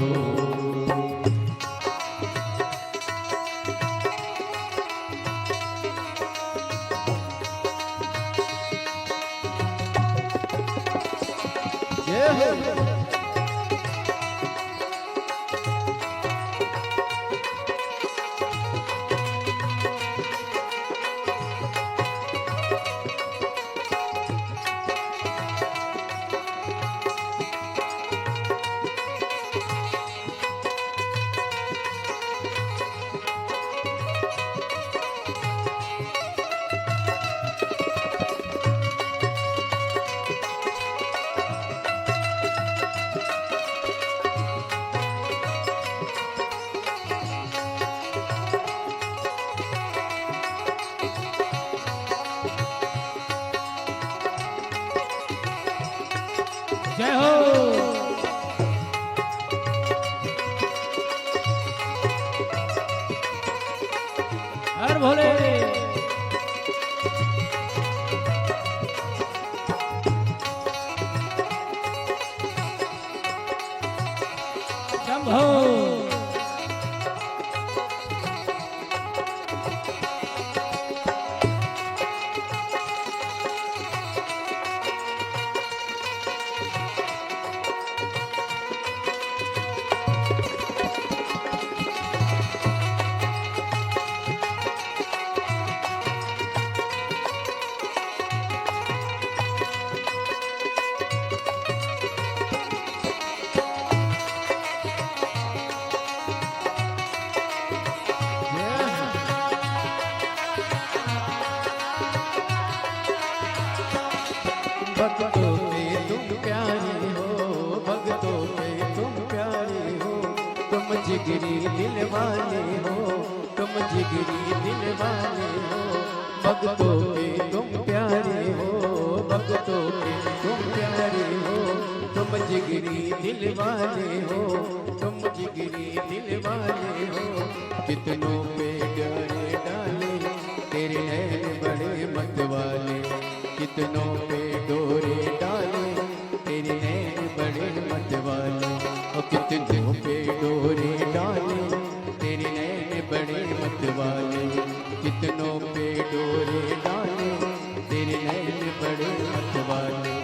जय हो जय हो। हर भोले। शंभो। भक्तों पे तुम प्यारे हो, भक्तों पे तुम प्यारे हो, तुम जिगरी दिल वाले हो, तुम जिगरी दिल वाले हो, भक्तों पे तुम प्यारे हो, भक्तों पे तुम प्यारे हो, तुम जिगरी दिल वाले हो, तुम जिगरी दिल वाले हो, कितनों पे डरे डाले तेरे नैन बड़े मत वाले, कितनों पे डोरे डाले तेरे नैन बड़े मत वाले, और कितनों पे डोरे डाले तेरे नैन बड़े मत वाले, कितनों पे डोरे डाले तेरे नैन बड़े मत वाले,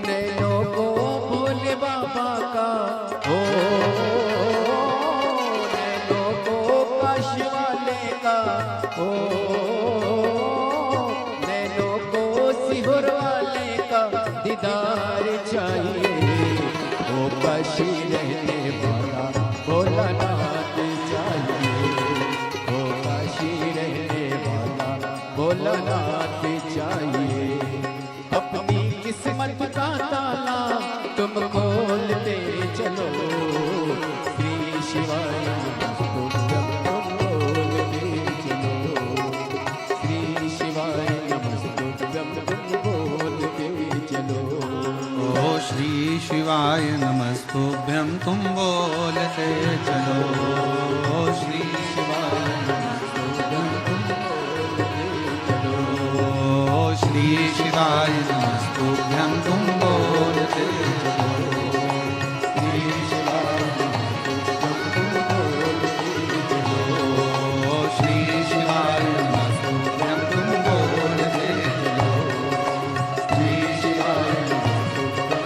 नैनों को भोले बाबा का हो, नैनों को काश वाले का हो, सिहुर वाले का दीदार चाहिए, वो काशी रहने वाला भोलानाथ चाहिए, वो काशी रहने वाला भोलानाथ चाहिए, तुम बोलते चलो। श्री शिवाय नमस्तुभ्यं तुम बोलते चलो। श्री शिवाय नमस्तुभ्यं तुम बोलते चलो। श्री शिवाय नमस्तुभ्यं तुम बोलते चलो। श्री शिवाय नमस्तुभ्यं तुम बोलते चलो। श्री शिवाय नमस्तुभ्यं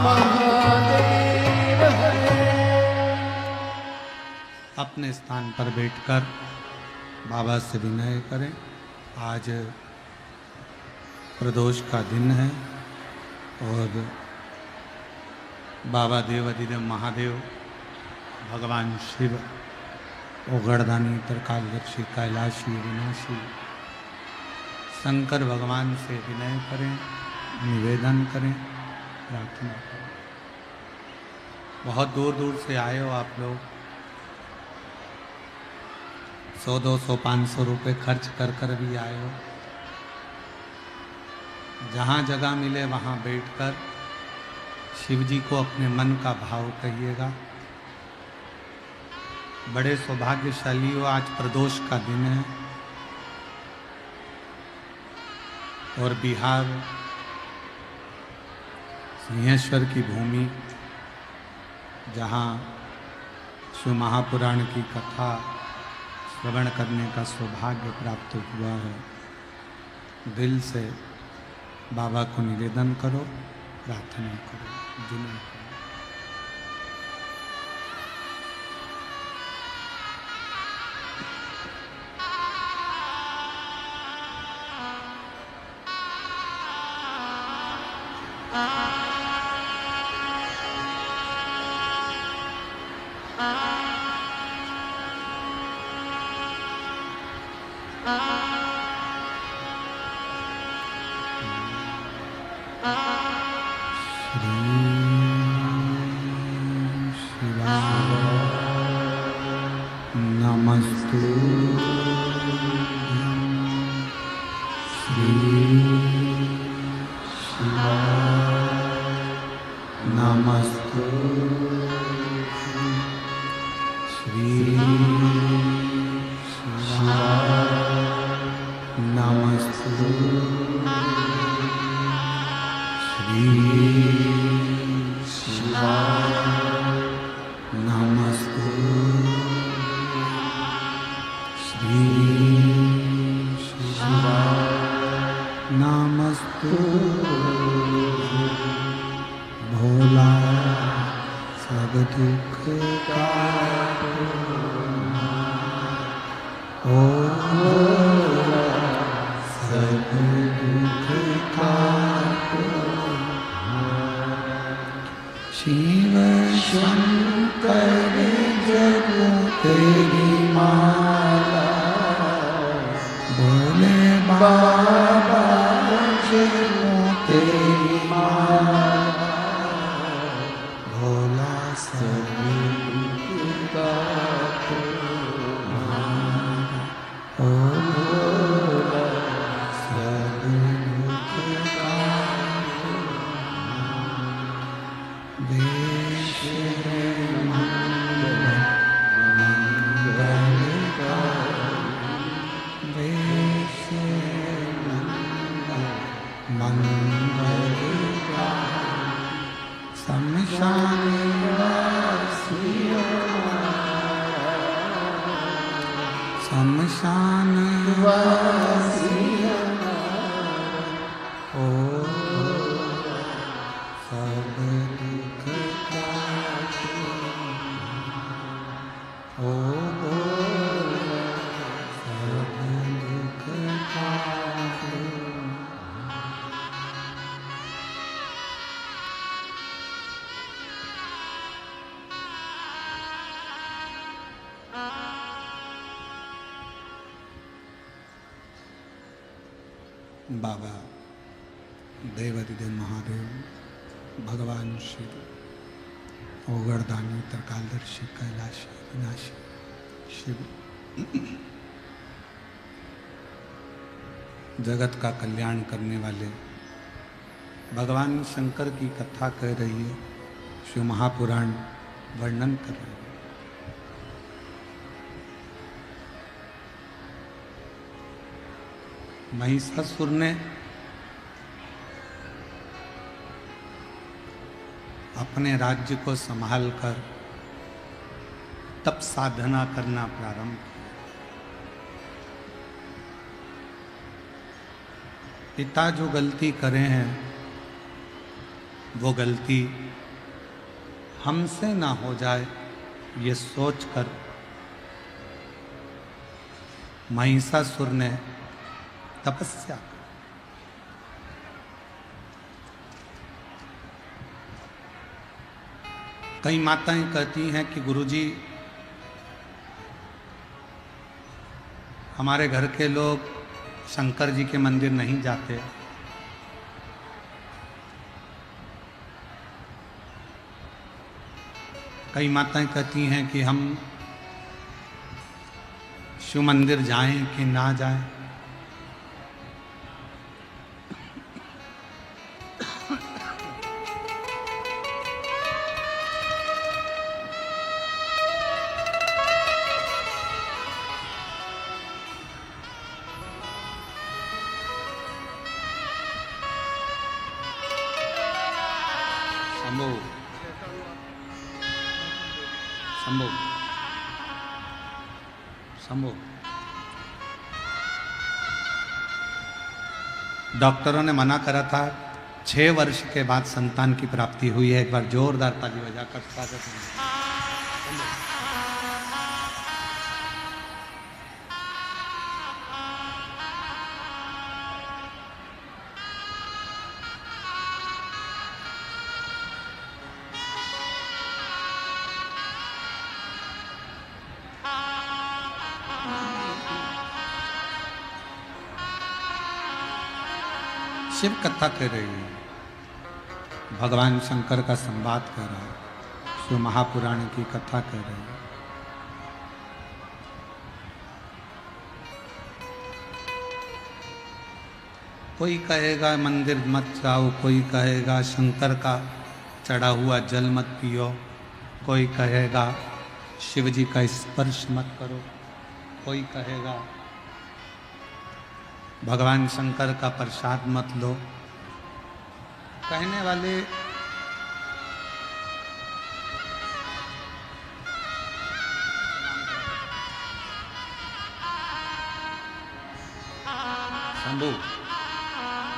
महादेव है। अपने स्थान पर बैठकर बाबा से विनय करें। आज प्रदोष का दिन है और बाबा देवाधिदेव महादेव, भगवान शिव, ओगड़दानी, त्रिकालदर्शी, कैलाशी, विनाशी शंकर भगवान से विनय करें, निवेदन करें, प्रार्थना करें। बहुत दूर दूर से आए हो आप लोग, 100, 200, 500 रुपये खर्च कर कर भी आए हो। जहाँ जगह मिले वहाँ बैठकर शिव जी को अपने मन का भाव कहिएगा। बड़े सौभाग्यशाली हो, आज प्रदोष का दिन है और बिहार सिंहेश्वर की भूमि, जहाँ शिव महापुराण की कथा श्रवण करने का सौभाग्य प्राप्त हुआ है। दिल से बाबा को निवेदन करो, प्रार्थना करो, विनय करो। भोला सब दुख ओ सब दुख शिव शंकर जग तेरी माला, भोले बाबा जग तेरी माला, भोला सब दुख ओ भोला सब दुख देश शमशान ओ सब दुख ओ सब दुख बाबा देवाधिदेव महादेव, भगवान शिव, ओगड़दानी, त्रिकालदर्शी, कैलाशी, विनाशी शिव जगत का कल्याण करने वाले भगवान शंकर की कथा कह रही है, शिव महापुराण वर्णन कर रहे हैं। महिषासुर ने अपने राज्य को संभालकर तप साधना करना प्रारंभ किया। पिता जो गलती करे हैं वो गलती हमसे ना हो जाए, ये सोचकर महिषासुर ने तपस्या की। कई माताएं कहती हैं कि गुरुजी, हमारे घर के लोग शंकर जी के मंदिर नहीं जाते। कई माताएं कहती हैं कि हम शिव मंदिर जाएं कि ना जाएं। शंभू डॉक्टरों ने मना करा था, 6 वर्ष के बाद संतान की प्राप्ति हुई है। एक बार जोरदार ताली बजाकर स्वागत है। शिव कथा कह रही है, भगवान शंकर का संवाद कर रहा है, शिव महापुराण की कथा कह रही है। कोई कहेगा मंदिर मत जाओ, कोई कहेगा शंकर का चढ़ा हुआ जल मत पियो, कोई कहेगा शिव जी का स्पर्श मत करो, कोई कहेगा भगवान शंकर का प्रसाद मत लो। कहने वाले शंभू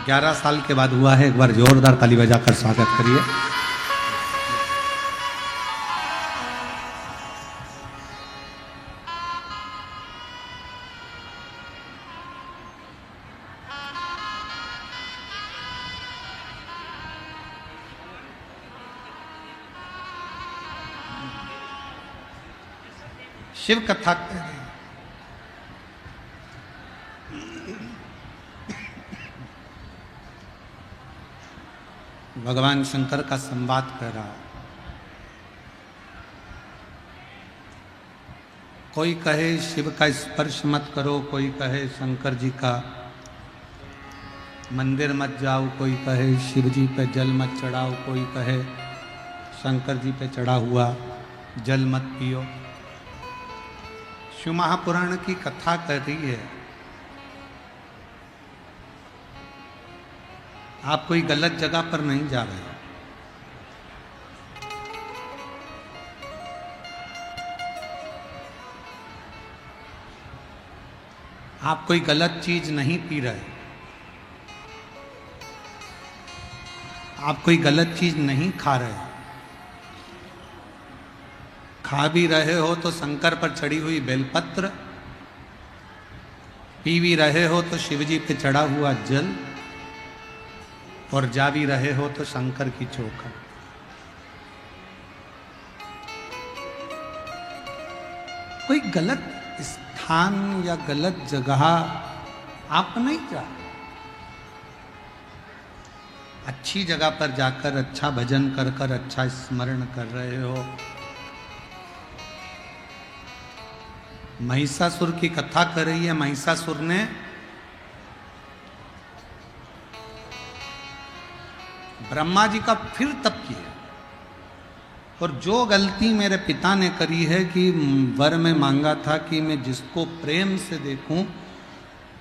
11 साल के बाद हुआ है। एक बार जोरदार ताली बजाकर स्वागत करिए। शिव कथा कह रही है। भगवान शंकर का संवाद कर रहा है। कोई कहे शिव का स्पर्श मत करो, कोई कहे शंकर जी का मंदिर मत जाओ, कोई कहे शिव जी पे जल मत चढ़ाओ, कोई कहे शंकर जी पे चढ़ा हुआ जल मत पियो। शिव महापुराण की कथा कर रही है, आप कोई गलत जगह पर नहीं जा रहे। आप कोई गलत चीज नहीं पी रहे, आप कोई गलत चीज नहीं खा रहे। खा भी रहे हो तो शंकर पर चढ़ी हुई बेलपत्र, पी भी रहे हो तो शिवजी पे चढ़ा हुआ जल, और जा भी रहे हो तो शंकर की चौखट। कोई गलत स्थान या गलत जगह आप नहीं जा। अच्छी जगह पर जाकर अच्छा भजन कर कर अच्छा स्मरण कर रहे हो। महिषासुर की कथा कर रही है। महिषासुर ने ब्रह्मा जी का फिर तप किया। और जो गलती मेरे पिता ने करी है कि वर में मांगा था कि मैं जिसको प्रेम से देखूं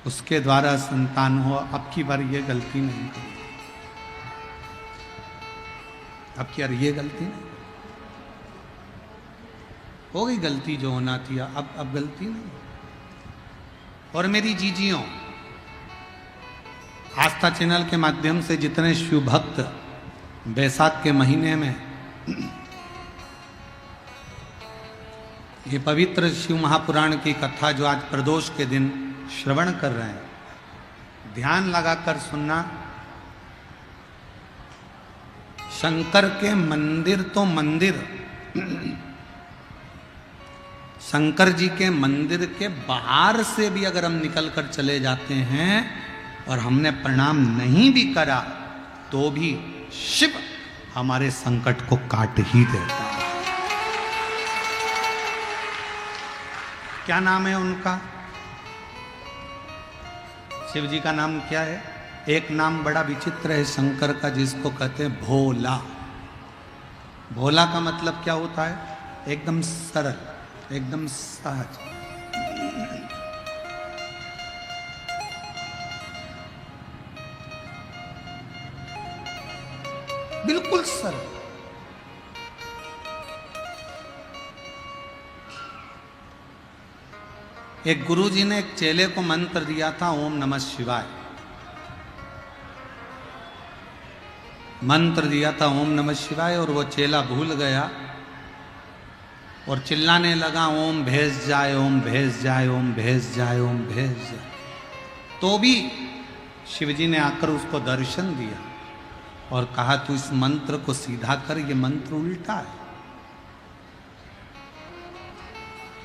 उसके द्वारा संतान हो, अब की बार ये गलती नहीं करी, अब की बार ये गलती नहीं हो गई, गलती जो होना थी अब गलती नहीं। और मेरी जीजियों, आस्था चैनल के माध्यम से जितने शिव भक्त बैसाख के महीने में ये पवित्र शिव महापुराण की कथा जो आज प्रदोष के दिन श्रवण कर रहे हैं, ध्यान लगाकर सुनना। शंकर के मंदिर तो मंदिर, शंकर जी के मंदिर के बाहर से भी अगर हम निकल कर चले जाते हैं और हमने प्रणाम नहीं भी करा तो भी शिव हमारे संकट को काट ही देता है। क्या नाम है उनका? शिव जी का नाम क्या है? एक नाम बड़ा विचित्र है शंकर का, जिसको कहते हैं भोला। भोला का मतलब क्या होता है? एकदम सरल, एकदम सहज। बिल्कुल सरल। एक गुरुजी ने एक चेले को मंत्र दिया था, ओम नमः शिवाय। मंत्र दिया था ओम नमः शिवाय, और वो चेला भूल गया और चिल्लाने लगा ओम भेज जाए, ओम भेज जाए, ओम भेज जाए, ओम भेज जाए। तो भी शिवजी ने आकर उसको दर्शन दिया और कहा तू इस मंत्र को सीधा कर, ये मंत्र उल्टा है।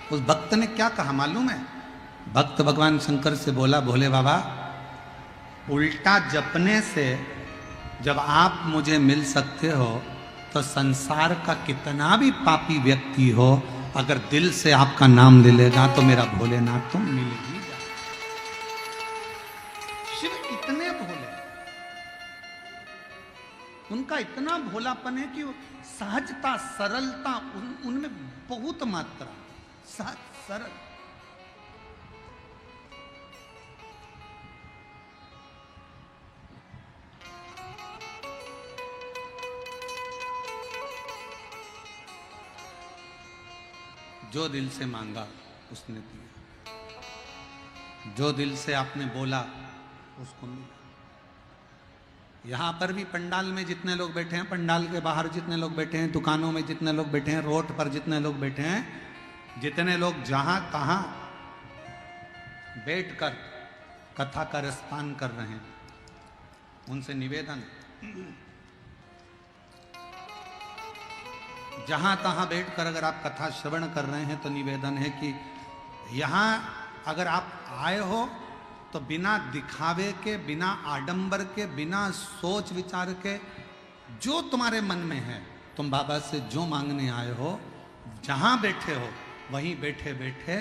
उस भक्त ने क्या कहा मालूम है? भक्त भगवान शंकर से बोला, भोले बाबा, उल्टा जपने से जब आप मुझे मिल सकते हो तो संसार का कितना भी पापी व्यक्ति हो, अगर दिल से आपका नाम ले लेगा तो मेरा भोलेनाथ तो मिल ही जाए। शिव इतने भोले, उनका इतना भोलापन है कि सहजता, सरलता उनमें बहुत मात्रा, सहज सरल। जो दिल से मांगा उसने दिया, जो दिल से आपने बोला उसको मिला। यहां पर भी पंडाल में जितने लोग बैठे हैं, पंडाल के बाहर जितने लोग बैठे हैं, दुकानों में जितने लोग बैठे हैं, रोड पर जितने लोग बैठे हैं, जितने लोग जहां तहां बैठकर कथा का रसपान कर रहे हैं, उनसे निवेदन, जहां तहां बैठकर अगर आप कथा श्रवण कर रहे हैं तो निवेदन है कि यहां अगर आप आए हो तो बिना दिखावे के, बिना आडंबर के, बिना सोच विचार के, जो तुम्हारे मन में है, तुम बाबा से जो मांगने आए हो, जहां बैठे हो वहीं बैठे बैठे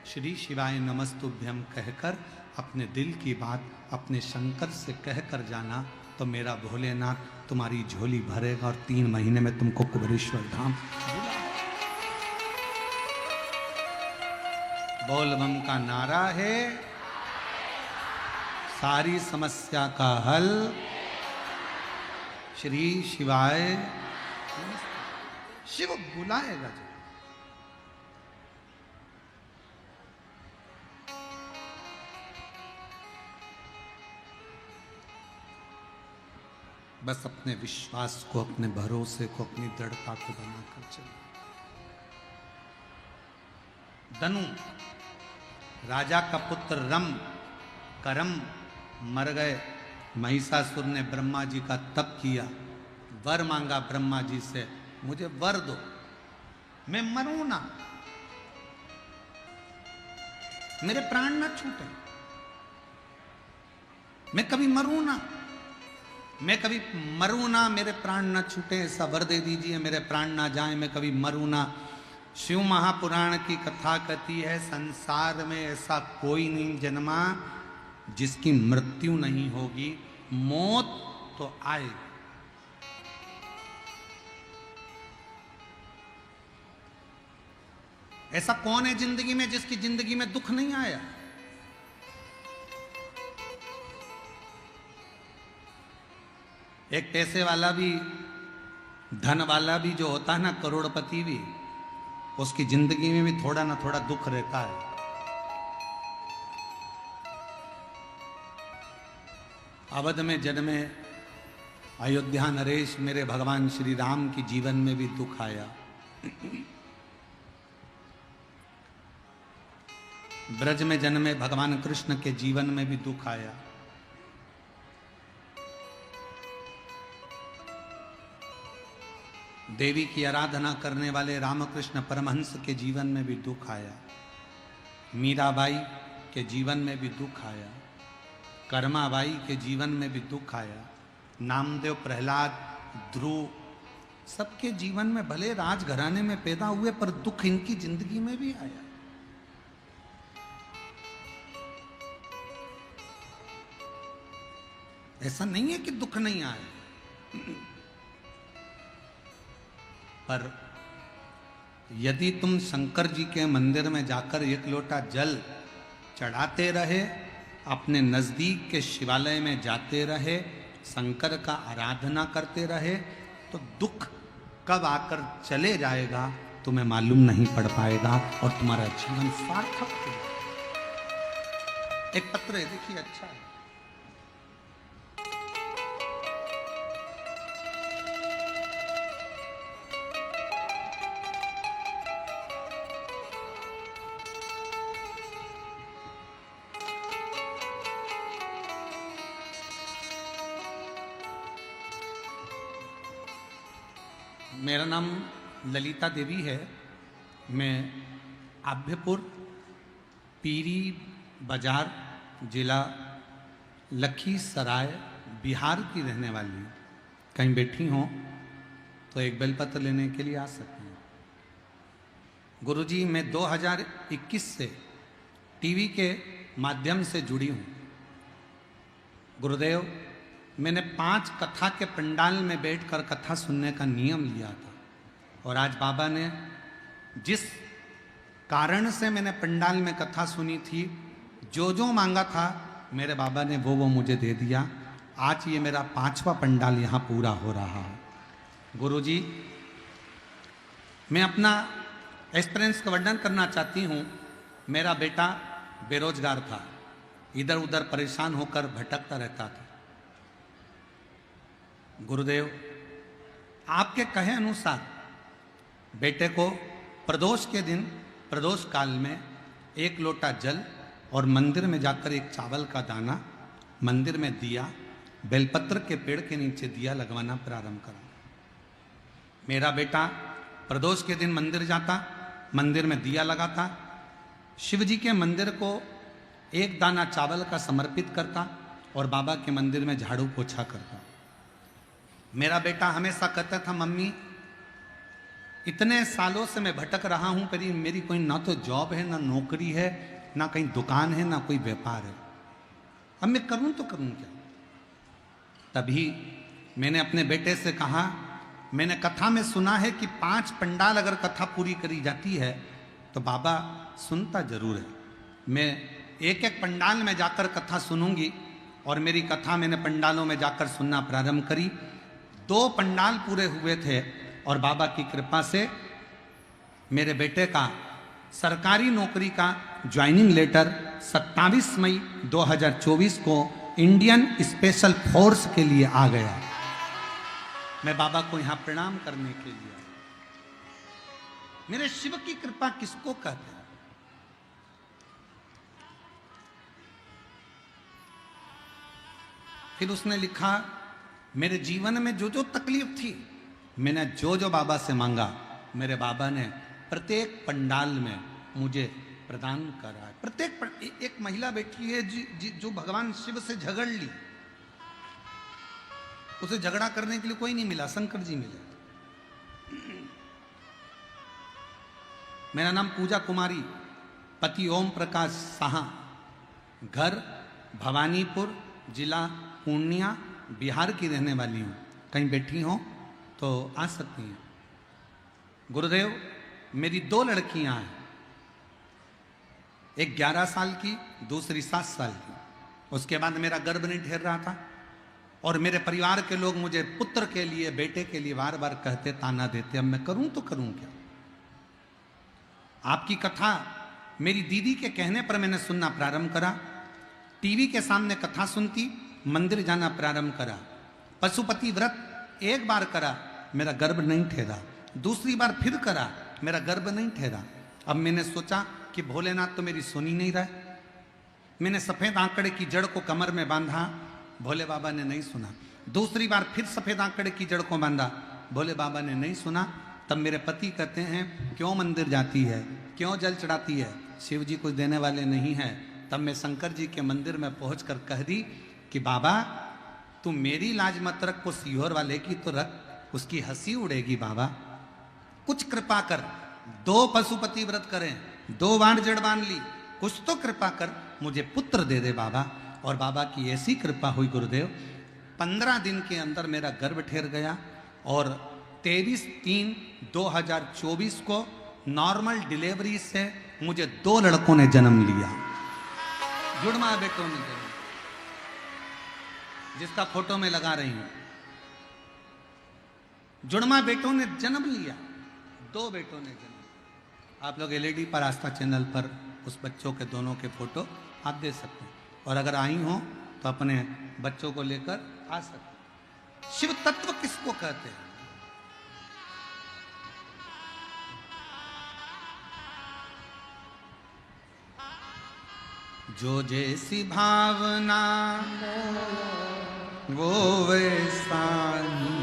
श्री शिवाय नमस्तुभ्यम कहकर अपने दिल की बात अपने शंकर से कहकर जाना, तो मेरा भोलेनाथ तुम्हारी झोली भरेगा और 3 महीने में तुमको कुबेरेश्वर धाम बुलाएगा। बोल बम का नारा है, सारी समस्या का हल श्री शिवाय। शिव बुलाएगा जी। बस अपने विश्वास को, अपने भरोसे को, अपनी दृढ़ता को बनाकर चलिए। धनु राजा का पुत्र रम करम मर गए। महिषासुर ने ब्रह्मा जी का तप किया, वर मांगा ब्रह्मा जी से, मुझे वर दो, मैं मरूं ना, मेरे प्राण ना छूटे, मैं कभी मरूं ना, मैं कभी मरूं ना, मेरे प्राण ना छूटे, ऐसा वर दे दीजिए, मेरे प्राण ना जाए, मैं कभी मरूं ना। शिव महापुराण की कथा कहती है, संसार में ऐसा कोई नहीं जन्मा जिसकी मृत्यु नहीं होगी। मौत तो आएगी, ऐसा कौन है जिंदगी में जिसकी जिंदगी में दुख नहीं आया? एक पैसे वाला भी, धन वाला भी जो होता है ना, करोड़पति भी, उसकी जिंदगी में भी थोड़ा ना थोड़ा दुख रहता है। अवध में जन्मे अयोध्या नरेश मेरे भगवान श्री राम की जीवन में भी दुख आया। ब्रज में जन्मे भगवान कृष्ण के जीवन में भी दुख आया। देवी की आराधना करने वाले रामकृष्ण परमहंस के जीवन में भी दुख आया। मीराबाई के जीवन में भी दुख आया। कर्माबाई के जीवन में भी दुख आया। नामदेव, प्रहलाद, ध्रुव, सबके जीवन में भले राजघराने में पैदा हुए पर दुख इनकी जिंदगी में भी आया। ऐसा नहीं है कि दुख नहीं आए, पर यदि तुम शंकर जी के मंदिर में जाकर एक लोटा जल चढ़ाते रहे, अपने नजदीक के शिवालय में जाते रहे, शंकर का आराधना करते रहे, तो दुख कब आकर चले जाएगा तुम्हें मालूम नहीं पड़ पाएगा और तुम्हारा जीवन सार्थक होगा। एक पत्र है, देखिए, अच्छा है। मेरा नाम ललिता देवी है। मैं आभ्यपुर पीरी बाजार जिला लखीसराय बिहार की रहने वाली हूँ। कहीं बैठी हो तो एक बेलपत्र लेने के लिए आ सकते हैं। गुरुजी, मैं 2021 से टीवी के माध्यम से जुड़ी हूँ। गुरुदेव, मैंने 5 कथा के पंडाल में बैठकर कथा सुनने का नियम लिया था, और आज बाबा ने जिस कारण से मैंने पंडाल में कथा सुनी थी, जो जो मांगा था मेरे बाबा ने वो मुझे दे दिया। आज ये मेरा 5वां पंडाल यहाँ पूरा हो रहा है। गुरुजी, मैं अपना एक्सपीरियंस का वर्णन करना चाहती हूँ। मेरा बेटा बेरोजगार था, इधर उधर परेशान होकर भटकता रहता था। गुरुदेव, आपके कहे अनुसार बेटे को प्रदोष के दिन, प्रदोष काल में 1 लोटा जल और मंदिर में जाकर एक चावल का दाना, मंदिर में दिया, बेलपत्र के पेड़ के नीचे दिया लगवाना प्रारंभ करा। मेरा बेटा प्रदोष के दिन मंदिर जाता, मंदिर में दिया लगाता, शिव जी के मंदिर को 1 दाना चावल का समर्पित करता और बाबा के मंदिर में झाड़ू पोछा करता। मेरा बेटा हमेशा कहता था, मम्मी, इतने सालों से मैं भटक रहा हूं, पर मेरी कोई ना तो जॉब है, ना नौकरी है, ना कहीं दुकान है, ना कोई व्यापार है। अब मैं करूं तो करूं क्या? तभी मैंने अपने बेटे से कहा, मैंने कथा में सुना है कि 5 पंडाल अगर कथा पूरी करी जाती है तो बाबा सुनता जरूर है। मैं एक एक पंडाल में जाकर कथा सुनूंगी। और मेरी कथा मैंने पंडालों में जाकर सुनना प्रारंभ करी। 2 पंडाल पूरे हुए थे और बाबा की कृपा से मेरे बेटे का सरकारी नौकरी का ज्वाइनिंग लेटर 27 मई 2024 को इंडियन स्पेशल फोर्स के लिए आ गया। मैं बाबा को यहां प्रणाम करने के लिए। मेरे शिव की कृपा किसको कहते हैं? फिर उसने लिखा, मेरे जीवन में जो जो तकलीफ थी, मैंने जो जो बाबा से मांगा, मेरे बाबा ने प्रत्येक पंडाल में मुझे प्रदान करा है। प्रत्येक एक महिला बैठी है जो भगवान शिव से झगड़ ली, उसे झगड़ा करने के लिए कोई नहीं मिला, शंकर जी मिले। मेरा नाम पूजा कुमारी, पति ओम प्रकाश साहा, घर भवानीपुर, जिला पूर्णिया, बिहार की रहने वाली हूँ। कहीं बैठी हो तो आ सकती हैं। गुरुदेव, मेरी 2 लड़कियां हैं, एक 11 साल की, दूसरी 7 साल की। उसके बाद मेरा गर्भ नहीं ठहर रहा था और मेरे परिवार के लोग मुझे पुत्र के लिए, बेटे के लिए बार बार कहते, ताना देते। अब मैं करूं तो करूं क्या? आपकी कथा मेरी दीदी के कहने पर मैंने सुनना प्रारंभ करा। टीवी के सामने कथा सुनती, मंदिर जाना प्रारंभ करा। पशुपति व्रत एक बार करा, मेरा गर्भ नहीं ठहरा। दूसरी बार फिर करा, मेरा गर्भ नहीं ठहरा। अब मैंने सोचा कि भोलेनाथ तो मेरी सुनी नहीं रहा। मैंने सफेद आंकड़े की जड़ को कमर में बांधा, भोले बाबा ने नहीं सुना। दूसरी बार फिर सफेद आंकड़े की जड़ को बांधा, भोले बाबा ने नहीं सुना। तब मेरे पति कहते हैं, क्यों मंदिर जाती है, क्यों जल चढ़ाती है, शिव जी कुछ देने वाले नहीं हैं। तब मैं शंकर जी के मंदिर में पहुंचकर कह दी कि बाबा तू मेरी लाज मत रख, वो सीहोर वाले की तो रख, उसकी हंसी उड़ेगी। बाबा कुछ कृपा कर, 2 पशुपति व्रत करें, 2 बार जड़ बांध ली, कुछ तो कृपा कर, मुझे पुत्र दे दे बाबा। और बाबा की ऐसी कृपा हुई गुरुदेव, 15 दिन के अंदर मेरा गर्भ ठहर गया और 23/3/2024 को नॉर्मल डिलीवरी से मुझे 2 लड़कों ने जन्म लिया। जुड़वा बेटों ने जन्म, जिसका फोटो में लगा रही हूं। जुड़वा बेटों ने जन्म लिया, 2 बेटों ने जन्म। आप लोग एलईडी पर आस्था चैनल पर उस बच्चों के दोनों के फोटो आप दे सकते हैं, और अगर आई हो तो अपने बच्चों को लेकर आ सकते हैं। शिव तत्व किसको कहते हैं? जो जैसी भावना वो वैसा ही,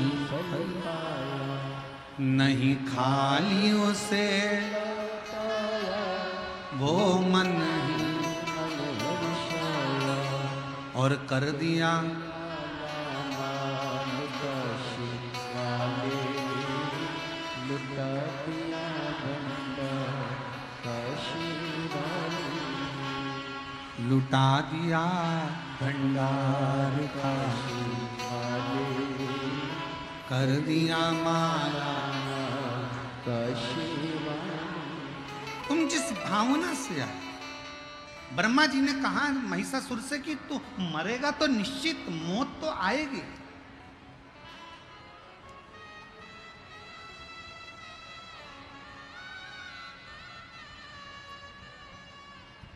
नहीं खाली उसे वो मन ही, और कर दिया लुटा दिया भंडार का, कर दिया माला। तुम जिस भावना से आए, ब्रह्मा जी ने कहा महिषासुर से कि तू मरेगा तो निश्चित, मौत तो आएगी।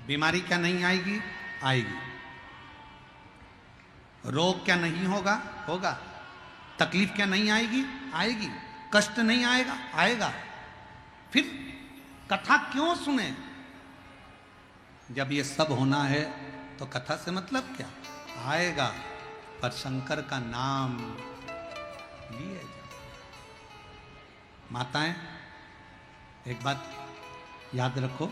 बीमारी क्या नहीं आएगी? आएगी। रोग क्या नहीं होगा? होगा। तकलीफ क्या नहीं आएगी? आएगी। कष्ट नहीं आएगा? आएगा। फिर कथा क्यों सुने? जब ये सब होना है तो कथा से मतलब क्या? आएगा, पर शंकर का नाम लिए जाए। माताएं, एक बात याद रखो,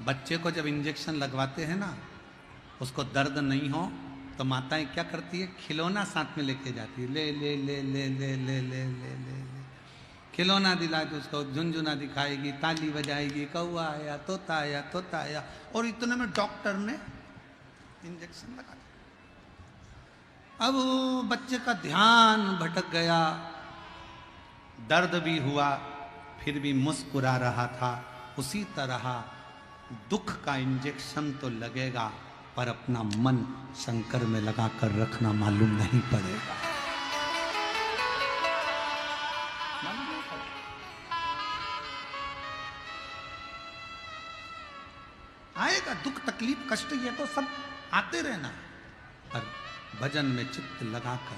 बच्चे को जब इंजेक्शन लगवाते हैं ना, उसको दर्द नहीं हो तो माताएं क्या करती है? खिलौना साथ में लेके जाती है। ले ले ले ले ले ले ले ले ले खिलौना दिला के उसको झुनझुना दिखाएगी, ताली बजाएगी, कौआ आया, तोता आया, तोता आया, और इतने में डॉक्टर ने इंजेक्शन लगा दिया। अब बच्चे का ध्यान भटक गया, दर्द भी हुआ, फिर भी मुस्कुरा रहा था। उसी तरह दुख का इंजेक्शन तो लगेगा, पर अपना मन शंकर में लगाकर रखना मालूम नहीं पड़ेगा। आएगा दुख, तकलीफ, कष्ट, ये तो सब आते रहना, पर भजन में चित्त लगाकर।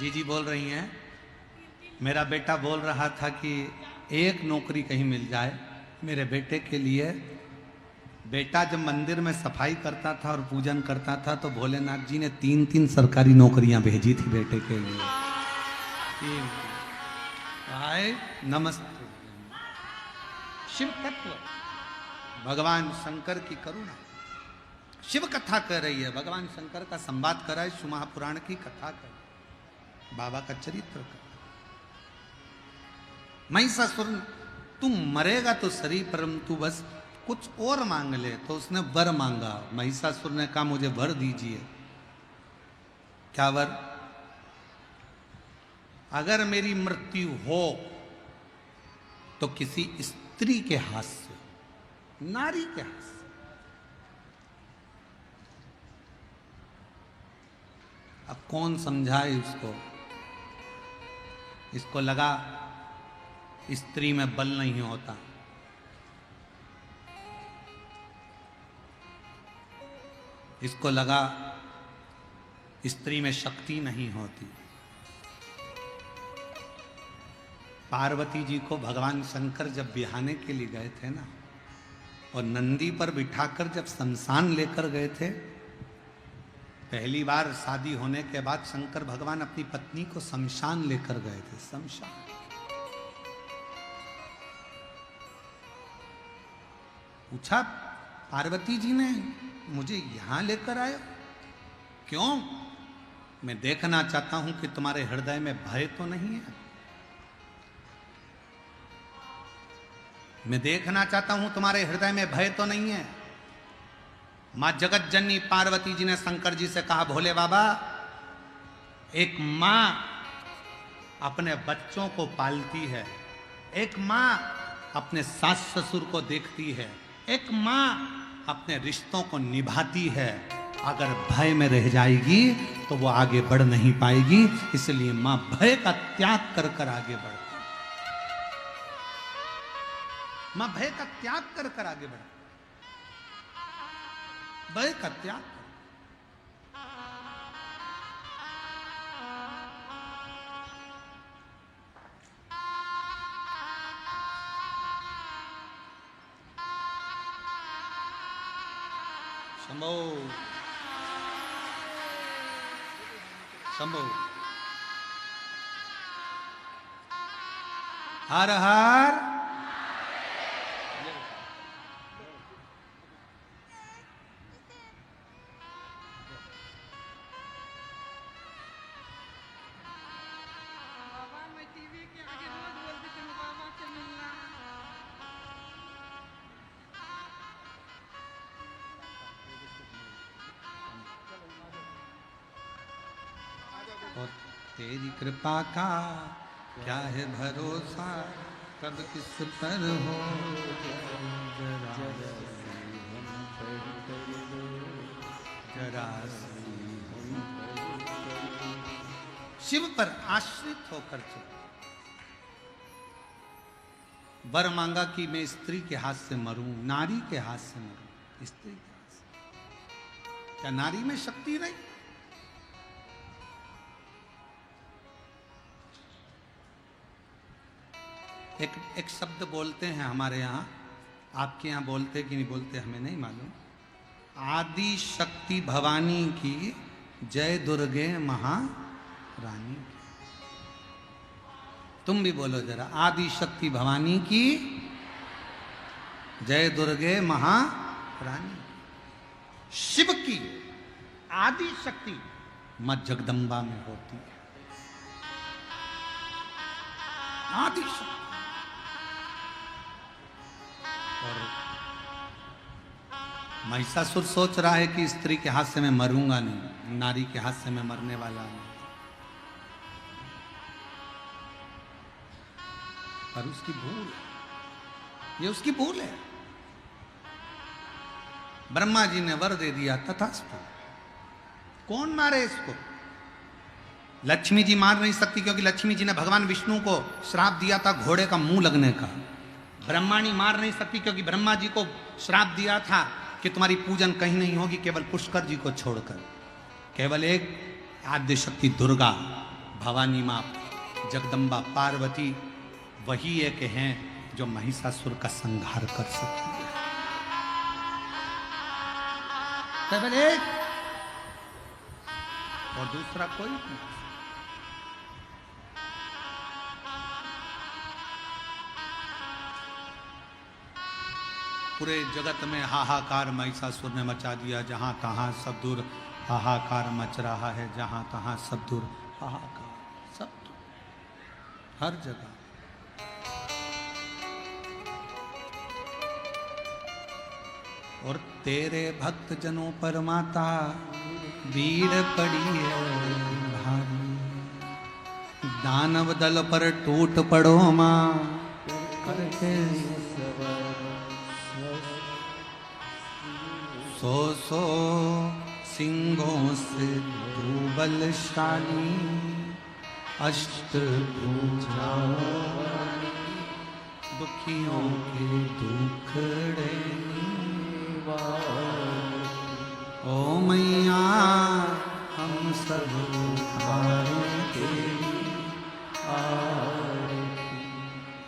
जी बोल रही हैं, मेरा बेटा बोल रहा था कि एक नौकरी कहीं मिल जाए मेरे बेटे के लिए। बेटा जब मंदिर में सफाई करता था और पूजन करता था तो भोलेनाथ जी ने 3-3 सरकारी नौकरियां भेजी थी बेटे के लिए। हाय नमस्ते। शिव तत्व, भगवान शंकर की करुणा, शिव कथा कह रही है, भगवान शंकर का संवाद कर रहा है, शिव महापुराण की कथा कर, बाबा का चरित्र कर। महिषासुर, तू मरेगा तो सही, परंतु बस कुछ और मांग ले। तो उसने वर मांगा। महिषासुर ने कहा मुझे वर दीजिए। क्या वर? अगर मेरी मृत्यु हो तो किसी स्त्री के हाथ से, नारी के हाथ से। अब कौन समझाए उसको? इसको लगा स्त्री में बल नहीं होता। इसको लगा स्त्री में शक्ति नहीं होती। पार्वती जी को भगवान शंकर जब बिहाने के लिए गए थे ना, और नंदी पर बिठाकर जब शमशान लेकर गए थे, पहली बार शादी होने के बाद शंकर भगवान अपनी पत्नी को शमशान लेकर गए थे। शमशान। पूछा पार्वती जी ने, मुझे यहां लेकर आए क्यों? मैं देखना चाहता हूं कि तुम्हारे हृदय में भय तो नहीं है। मैं देखना चाहता हूं तुम्हारे हृदय में भय तो नहीं है। मां जगत जननी पार्वती जी ने शंकर जी से कहा, भोले बाबा, एक मां अपने बच्चों को पालती है, एक मां अपने सास ससुर को देखती है, एक मां अपने रिश्तों को निभाती है। अगर भय में रह जाएगी तो वो आगे बढ़ नहीं पाएगी। इसलिए मां भय का त्याग कर कर आगे बढ़ती। मां भय का त्याग कर कर आगे बढ़ती। भय का त्याग। शंभो शंभो। हर हर। और तेरी कृपा का क्या है भरोसा, कब किस पर हो जरा। शिव पर आश्रित होकर चल। वर मांगा कि मैं स्त्री के हाथ से मरूं, नारी के हाथ से मरूं। स्त्री के हाथ से। क्या नारी में शक्ति नहीं? एक शब्द बोलते हैं हमारे यहाँ, आपके यहाँ बोलते कि नहीं बोलते हमें नहीं मालूम। आदि शक्ति भवानी की जय दुर्गे महारानी। तुम भी बोलो जरा, आदि शक्ति भवानी की जय दुर्गे महारानी। शिव की आदि शक्ति मां जगदम्बा में होती है। आदि शक्ति। और महिषासुर सोच रहा है कि स्त्री के हाथ से मैं मरूंगा नहीं, नारी के हाथ से मैं मरने वाला नहीं। पर उसकी भूल, ये उसकी भूल है। ब्रह्मा जी ने वर दे दिया, तथास्तु। कौन मारे इसको? लक्ष्मी जी मार नहीं सकती, क्योंकि लक्ष्मी जी ने भगवान विष्णु को श्राप दिया था घोड़े का मुंह लगने का। ब्रह्माणी मार नहीं सकती, क्योंकि ब्रह्मा जी को श्राप दिया था कि तुम्हारी पूजन कहीं नहीं होगी केवल पुष्कर जी को छोड़कर। केवल एक आद्य शक्ति दुर्गा, भवानी मां, जगदम्बा, पार्वती, वही एक हैं जो महिषासुर का संहार कर सकती है। केवल एक, और दूसरा कोई नहीं। पूरे जगत में हाहाकार महिषासुर ने मचा दिया। जहां तहां सब दूर हाहाकार मच रहा है, जहां तहां सब दूर हाहाकार, सब दूर, हर जगह। और तेरे भक्त जनों पर माता भीड़ पड़ी है भारी। दानव दल पर टूट पड़ो माँ करके सो सिंहों से तू बलशाली अष्टभुजा दुखियों के दुखड़े ओ मैया हम सब उतारे तेरी आरती।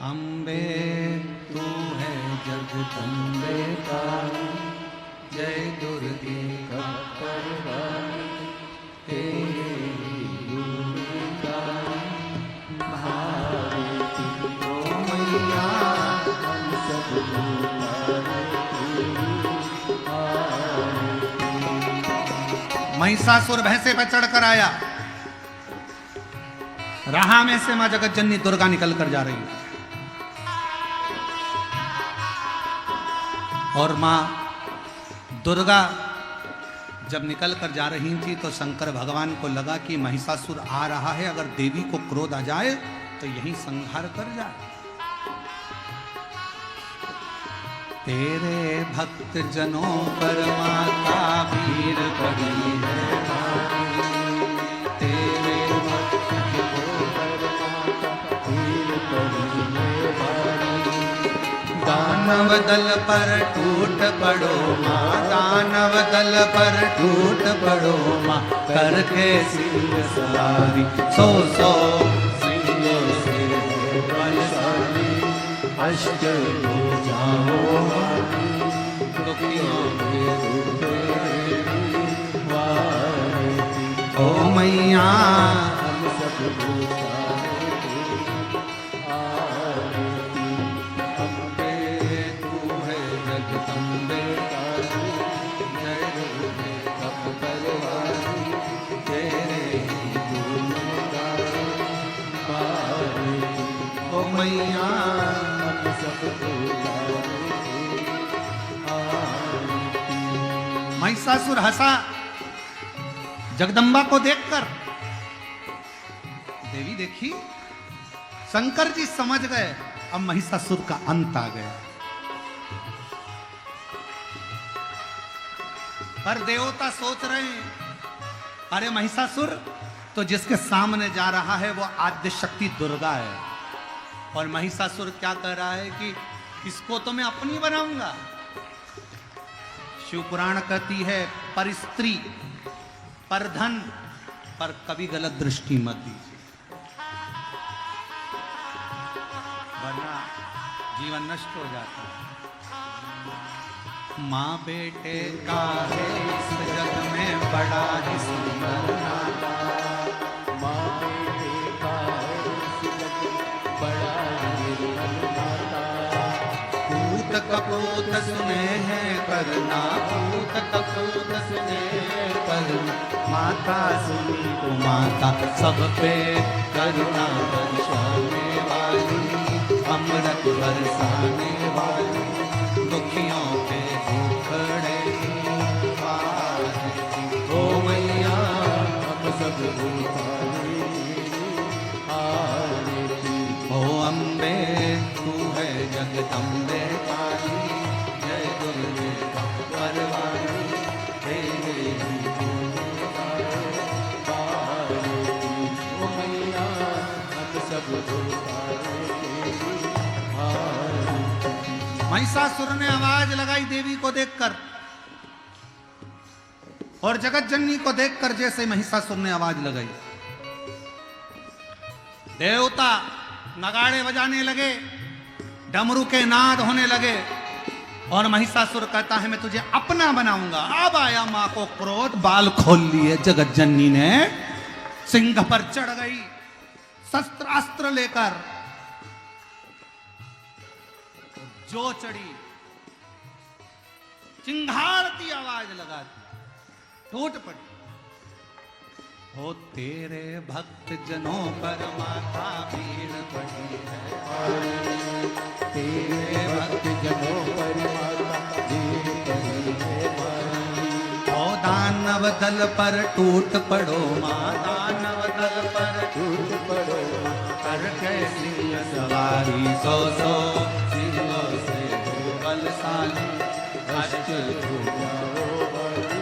अम्बे तू है जगदम्बे काली जय दुर्गे कपरवाली तेरी गुणगान भारती। ओ मैया हम सब उतारे तेरी आरती। महिषासुर भैंसे पर चढ़कर आया। राह में से मां जगत जननी दुर्गा निकल कर जा रही है और मां दुर्गा जब निकल कर जा रही थी तो शंकर भगवान को लगा कि महिषासुर आ रहा है, अगर देवी को क्रोध आ जाए तो यही संहार कर जाए। तेरे भक्त जनों पर माता भीड़ पड़ी है भारी। तेरे भक्त जनों पर माता भीड़ पड़ी है भारी। दानव दल पर टूट पड़ो माँ, दानव दल पर टूट पड़ो माँ करके सिंह सवारी। सो सिंहों से बलशाली अष्टभुजाओं वाली दुखियों के दुखड़े वारती। ओ मैया हम सब उतारे तेरी आरती। अम्बे तू है जगदम्बे काली जय दुर्गे कपरवाली तेरे गुणगान भारती। ओ मैया हम सब उतारे तेरी आरती। महिषासुर हंसा जगदम्बा को देखकर। देवी देखी, शंकर जी समझ गए अब महिषासुर का अंत आ गया। पर देवता सोच रहे हैं अरे महिषासुर तो जिसके सामने जा रहा है वो आद्य शक्ति दुर्गा है, और महिषासुर क्या कह रहा है कि इसको तो मैं अपनी बनाऊंगा। शिव पुराण कहती है पर स्त्री पर धन पर कभी गलत दृष्टि मत दीजिए, वरना जीवन नष्ट हो जाता है। माँ बेटे का है इस जग में बड़ा ही सुंदर नाता। माँ बेटे का है इस जग में बड़ा निर्मल नाता। पूत कपूत सुने हैं करना, पूत कपूत सुने हैं करना। माता सुनी तो माता सब पे करुणा बरसाने वाली, अमृत बरसाने वाली दुखियों के दुखड़े वारती। ओ मैया हम सब उतारे तेरी आरती। ओ अम्बे तू है जगदम्बे काली जय दुर्गे कपरवाली तेरे भारती। ओ मैया हम सब उतारे तेरी आरती। महिषासुर ने आवाज लगाई देवी को देखकर, और जगत जननी को देखकर जैसे महिषासुर ने आवाज लगाई, देवता नगाड़े बजाने लगे, डमरू के नाद होने लगे, और महिषासुर कहता है मैं तुझे अपना बनाऊंगा। अब आया मां को क्रोध, बाल खोल लिए जगत जननी ने, सिंह पर चढ़ गई शस्त्र अस्त्र लेकर, जो चढ़ी चिंघाड़ती आवाज लगाती टूट पड़ी। हो तेरे भक्त जनों पर माता भीड़ पड़ी है, तेरे भक्त जनों पर माता वीर कही है मारी। ओ दानव दल पर टूट पड़ो माँ, दानव दल पर टूट पड़ो कर कैसी सवारी, सो सो सिंहों से हो बलशाली, कष्ट छुड़ाओ वाली,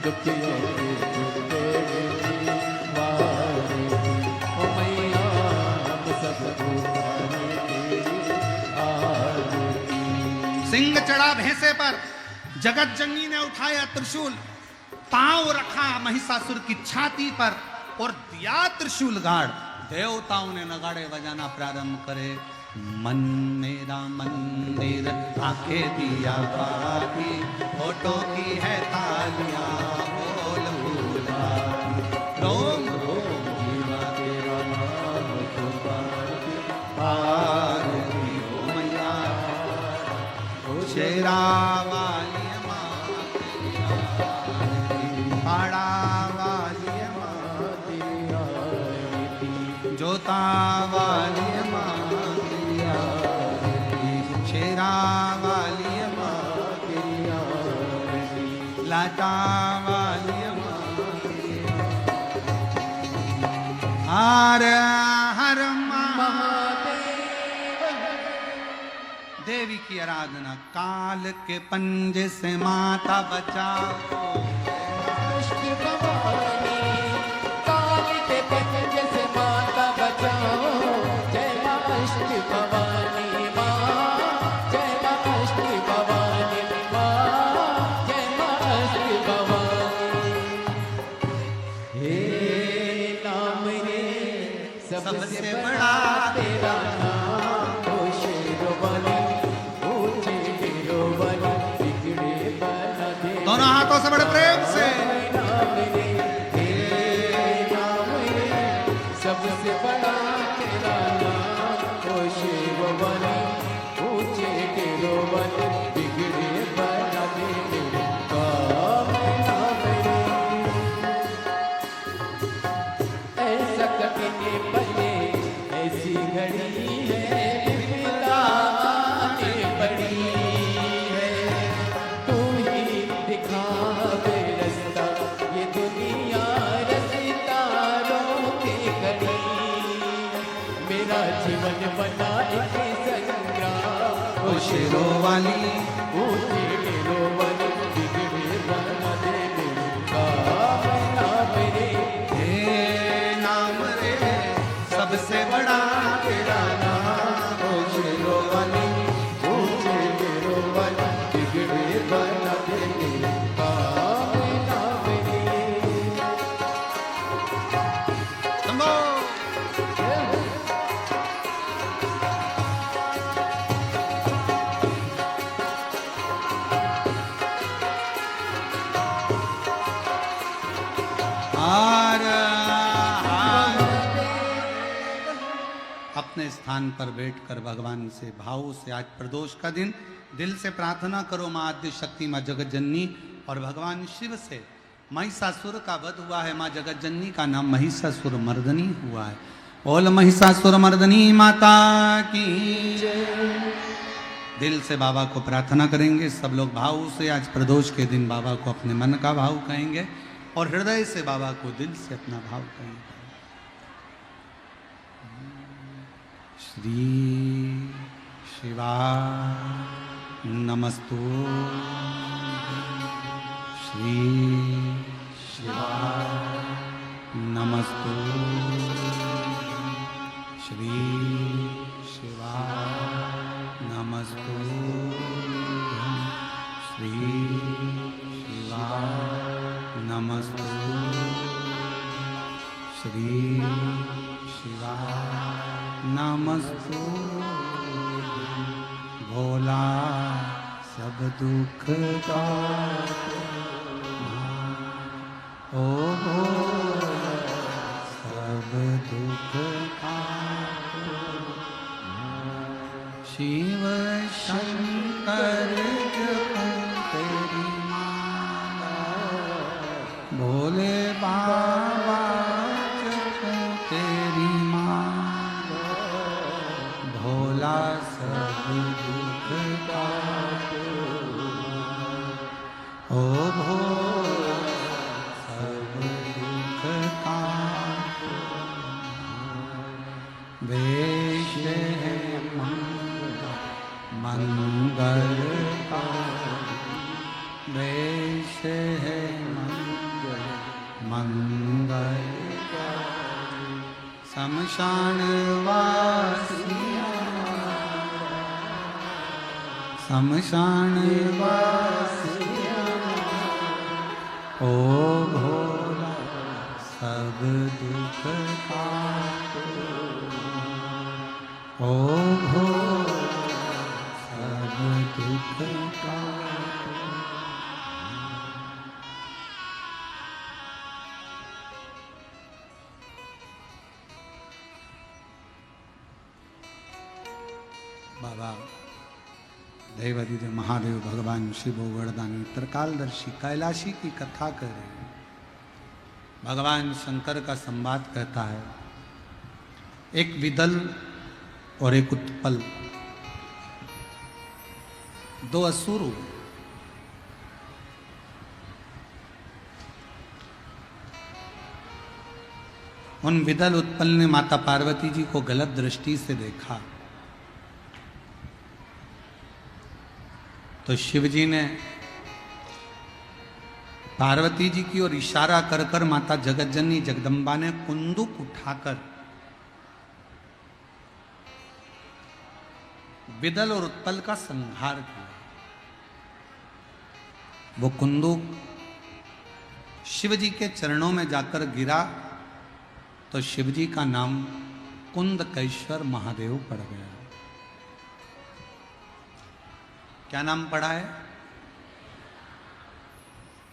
दुखियों के छुड़े मेरी वारी। ओ मैया हम सबको पाने तेरी आरती। सिंह चढ़ा भैंसे पर, जगत जननी ने उठाया त्रिशूल, पांव रखा महिषासुर की छाती पर और दिया त्रिशूल गाड़। देवताओं ने नगाड़े बजाना प्रारंभ करे। मन मेरा मंदिर आंखें दिया बाती, होठों की है तालियां बोल भूला, रोम रोम जीवा तेरा नाम पुकारती, आरती हो मैया ओ शेरा वाली माँ तेरी आरती, पाड़ा वाली माँ तेरी आरती, जोता वाली माँ तेरी आरती, शेरा वाली माँ तेरी आरती, लाटा वाली माँ तेरी आरती। हर हर देवी की आराधना। काल के पंजे से माता बचाओ, अष्ट भवानी काल के पंजे से माता बचाओ, जय मां अष्ट भवानी मां, जय मां अष्ट भवानी मां, जय मां अष्ट भवानी। हे नाम रे सबसे बड़ा तेरा नाम, ओ शेरवाली ऊंचे गिरोवाली, बिगड़े बना दे। दोनों हाथों से बड़े प्रेम से। सबसे बड़ा तेरा नाम, ओ शिववाली ऊंचे गिरोवाली, बिगड़े बना दे मेरे काम नाम रे। ऐसा कठिन पले ऐसी घड़ी है, विपदा आने पड़ी है, तू ही दिखावे रास्ता, ये दुनिया रस्ता रोके खड़ी। मेरा जीवन बना एक संग्राम, ओ शेरों वाली ऊंचे गिरोवाली, बिगड़े बना दे मेरे काम नाम रे। हे नाम रे सबसे बड़ा तेरा नाम, ओ शेरों वाली ऊंचे गिरोवाली, बिगड़े बना दे मेरे काम नाम रे। संभो। हर हर। अपने स्थान पर बैठकर भगवान से भाव से, आज प्रदोष का दिन, दिल से प्रार्थना करो माँ आद्य शक्ति, माँ जगत जननी और भगवान शिव से। महिषासुर का वध हुआ है, माँ जगत जननी का नाम महिषासुर मर्दनी हुआ है। बोल महिषासुर मर्दनी माता की। दिल से बाबा को प्रार्थना करेंगे सब लोग भाव से। आज प्रदोष के दिन बाबा को अपने मन का भाव कहेंगे और हृदय से बाबा को दिल से अपना भाव कहेंगे। श्री शिवा नमस्तु, श्री शिवा नमस्तु, श्री शिवा नमस्तु, श्री शिवा नमस्तु, श्री शिवा नमस्तु। भोला सब दुख का ओ भोला सब दुख का शिव शंकर जप तेरी माला, भोले बाबा जप तेरी माला, भोला सब से है मंगल शमशान वासिया शमशान वासिया ओ भोला सब दुख काटो ओ भोला सब दुख काटो। बाबा देवाधिदेव महादेव भगवान शिव वरदानी त्रिकालदर्शी कैलाशी की कथा कर रहे हैं। भगवान शंकर का संवाद कहता है, एक विदल और एक उत्पल, दो असुर। उन विदल उत्पल ने माता पार्वती जी को गलत दृष्टि से देखा, तो शिव जी ने पार्वती जी की ओर इशारा कर कर माता जगतजननी जगदम्बा ने कुंदुक उठाकर विदल और उत्पल का संहार किया। वो कुंदुक शिव जी के चरणों में जाकर गिरा तो शिव जी का नाम कुंदकेश्वर महादेव पड़ गया। क्या नाम पड़ा है?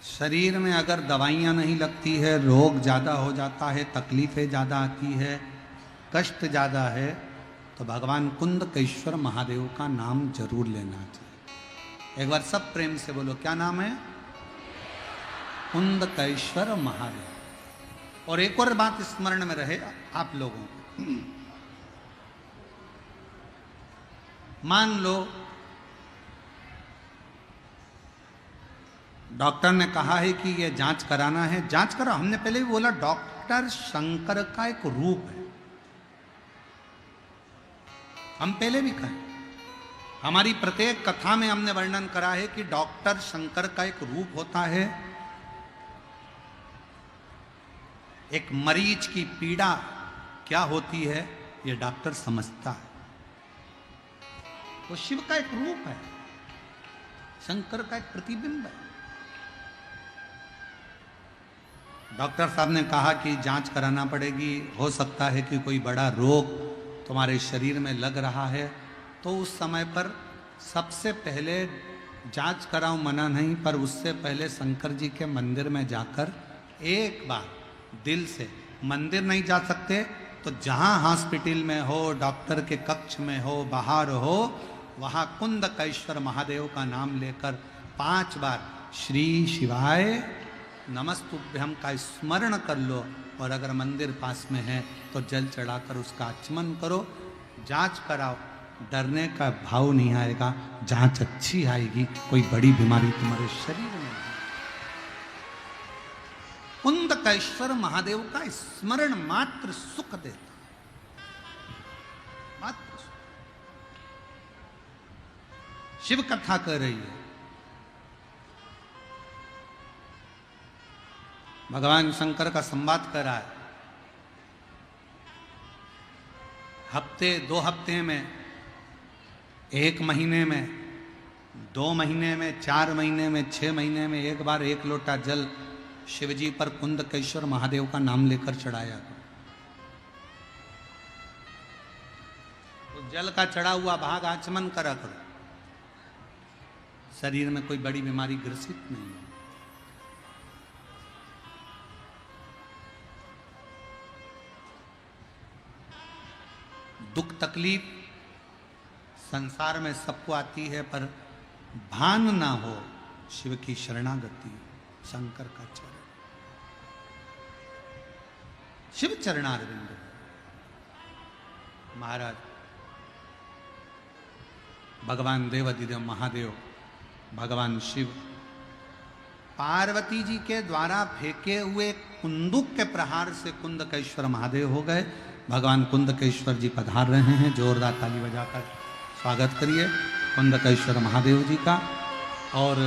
शरीर में अगर दवाइयाँ नहीं लगती है, रोग ज़्यादा हो जाता है, तकलीफ़ें ज़्यादा आती है, कष्ट ज़्यादा है, तो भगवान कुंदकेश्वर महादेव का नाम जरूर लेना चाहिए। एक बार सब प्रेम से बोलो, क्या नाम है? कुंदकेश्वर महादेव। और एक और बात स्मरण में रहे आप लोगों को, मान लो डॉक्टर ने कहा है कि ये जांच कराना है, जांच करो। हमने पहले भी बोला डॉक्टर शंकर का एक रूप है, हम पहले भी कहें, हमारी प्रत्येक कथा में हमने वर्णन करा है कि डॉक्टर शंकर का एक रूप होता है। एक मरीज की पीड़ा क्या होती है ये डॉक्टर समझता है। वो शिव का एक रूप है, शंकर का एक प्रतिबिंब है। डॉक्टर साहब ने कहा कि जांच कराना पड़ेगी, हो सकता है कि कोई बड़ा रोग तुम्हारे शरीर में लग रहा है, तो उस समय पर सबसे पहले जांच कराओ, मना नहीं, पर उससे पहले शंकर जी के मंदिर में जाकर एक बार दिल से, मंदिर नहीं जा सकते तो जहाँ हॉस्पिटल में हो, डॉक्टर के कक्ष में हो, बाहर हो, वहाँ कुंदकेश्वर महादेव का नाम लेकर 5 बार श्री शिवाय नमस्तुभ्यम का स्मरण कर लो। और अगर मंदिर पास में है तो जल चढ़ाकर उसका आचमन करो, जांच कराओ। डरने का भाव नहीं आएगा, जांच अच्छी आएगी, कोई बड़ी बीमारी तुम्हारे शरीर में नहीं। कुंदकेश्वर महादेव का स्मरण मात्र सुख देता, मात्र सुख। शिव कथा कर रही है, भगवान शंकर का संवाद कर रहा है। हफ्ते, 2 हफ्ते में, 1 महीने में, 2 महीने में, 4 महीने में, 6 महीने में एक बार 1 लोटा जल शिवजी पर कुंदकेश्वर महादेव का नाम लेकर चढ़ाया। तो जल का चढ़ा हुआ भाग आचमन करा करो, शरीर में कोई बड़ी बीमारी ग्रसित नहीं है। दुख तकलीफ संसार में सबको आती है, पर भान ना हो शिव की शरणागति, शंकर का चरण, शिव चरणारविंद। महाराज भगवान देवाधिदेव महादेव, भगवान शिव पार्वती जी के द्वारा फेंके हुए कुंदुक के प्रहार से कुंदकेश्वर महादेव हो गए। भगवान कुंदकेश्वर जी पधार रहे हैं, जोरदार ताली बजाकर स्वागत करिए कुंदकेश्वर महादेव जी का। और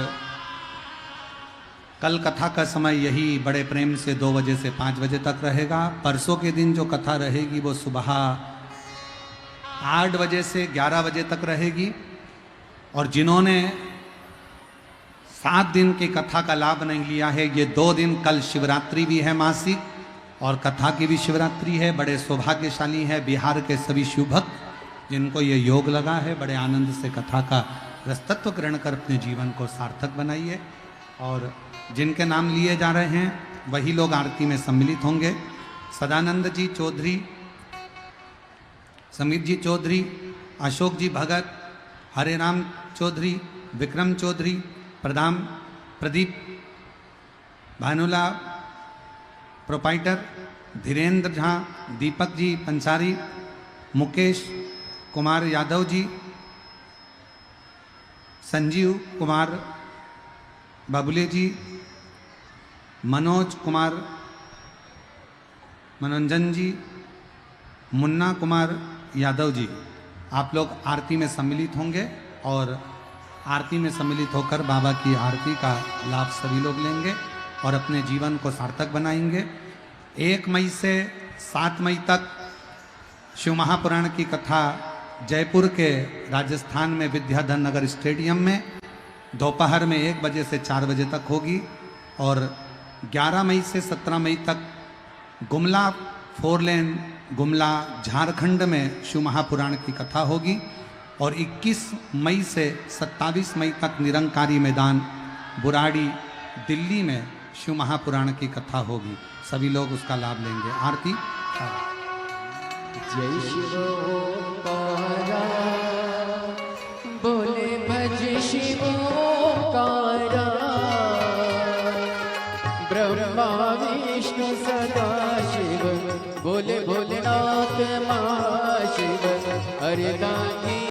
कल कथा का समय यही बड़े प्रेम से 2 बजे से 5 बजे तक रहेगा। परसों के दिन जो कथा रहेगी वो सुबह 8 बजे से 11 बजे तक रहेगी। और जिन्होंने 7 दिन की कथा का लाभ नहीं लिया है, ये 2 दिन, कल शिवरात्रि भी है मासिक और कथा की भी शिवरात्रि है, बड़े सौभाग्यशाली है। बिहार के सभी शिवभक्त जिनको ये योग लगा है, बड़े आनंद से कथा का रसतत्व ग्रहण कर अपने जीवन को सार्थक बनाइए। और जिनके नाम लिए जा रहे हैं वही लोग आरती में सम्मिलित होंगे। सदानंद जी चौधरी, समीर जी चौधरी, अशोक जी भगत, हरे राम चौधरी, विक्रम चौधरी, प्रदीप भानुला प्रोपाइटर, धीरेन्द्र झा, दीपक जी पंसारी, मुकेश कुमार यादव जी, संजीव कुमार बाबुले जी, मनोज कुमार मनोरंजन जी, मुन्ना कुमार यादव जी, आप लोग आरती में सम्मिलित होंगे और आरती में सम्मिलित होकर बाबा की आरती का लाभ सभी लोग लेंगे और अपने जीवन को सार्थक बनाएंगे। 1 मई से 7 मई तक शिव महापुराण की कथा जयपुर के राजस्थान में विद्याधर नगर स्टेडियम में दोपहर में 1 बजे से 4 बजे तक होगी। और 11 मई से 17 मई तक गुमला 4 लेन गुमला झारखंड में शिव महापुराण की कथा होगी। और 21 मई से 27 मई तक निरंकारी मैदान बुराड़ी दिल्ली में शिव महापुराण की कथा होगी। सभी लोग उसका लाभ लेंगे। आरती। जय शिव ओंकारा, बोले भज शिव ओंकारा, ब्रह्मा विष्णु सदा शिव, बोले भोलेनाथ महाशिव, हरे दान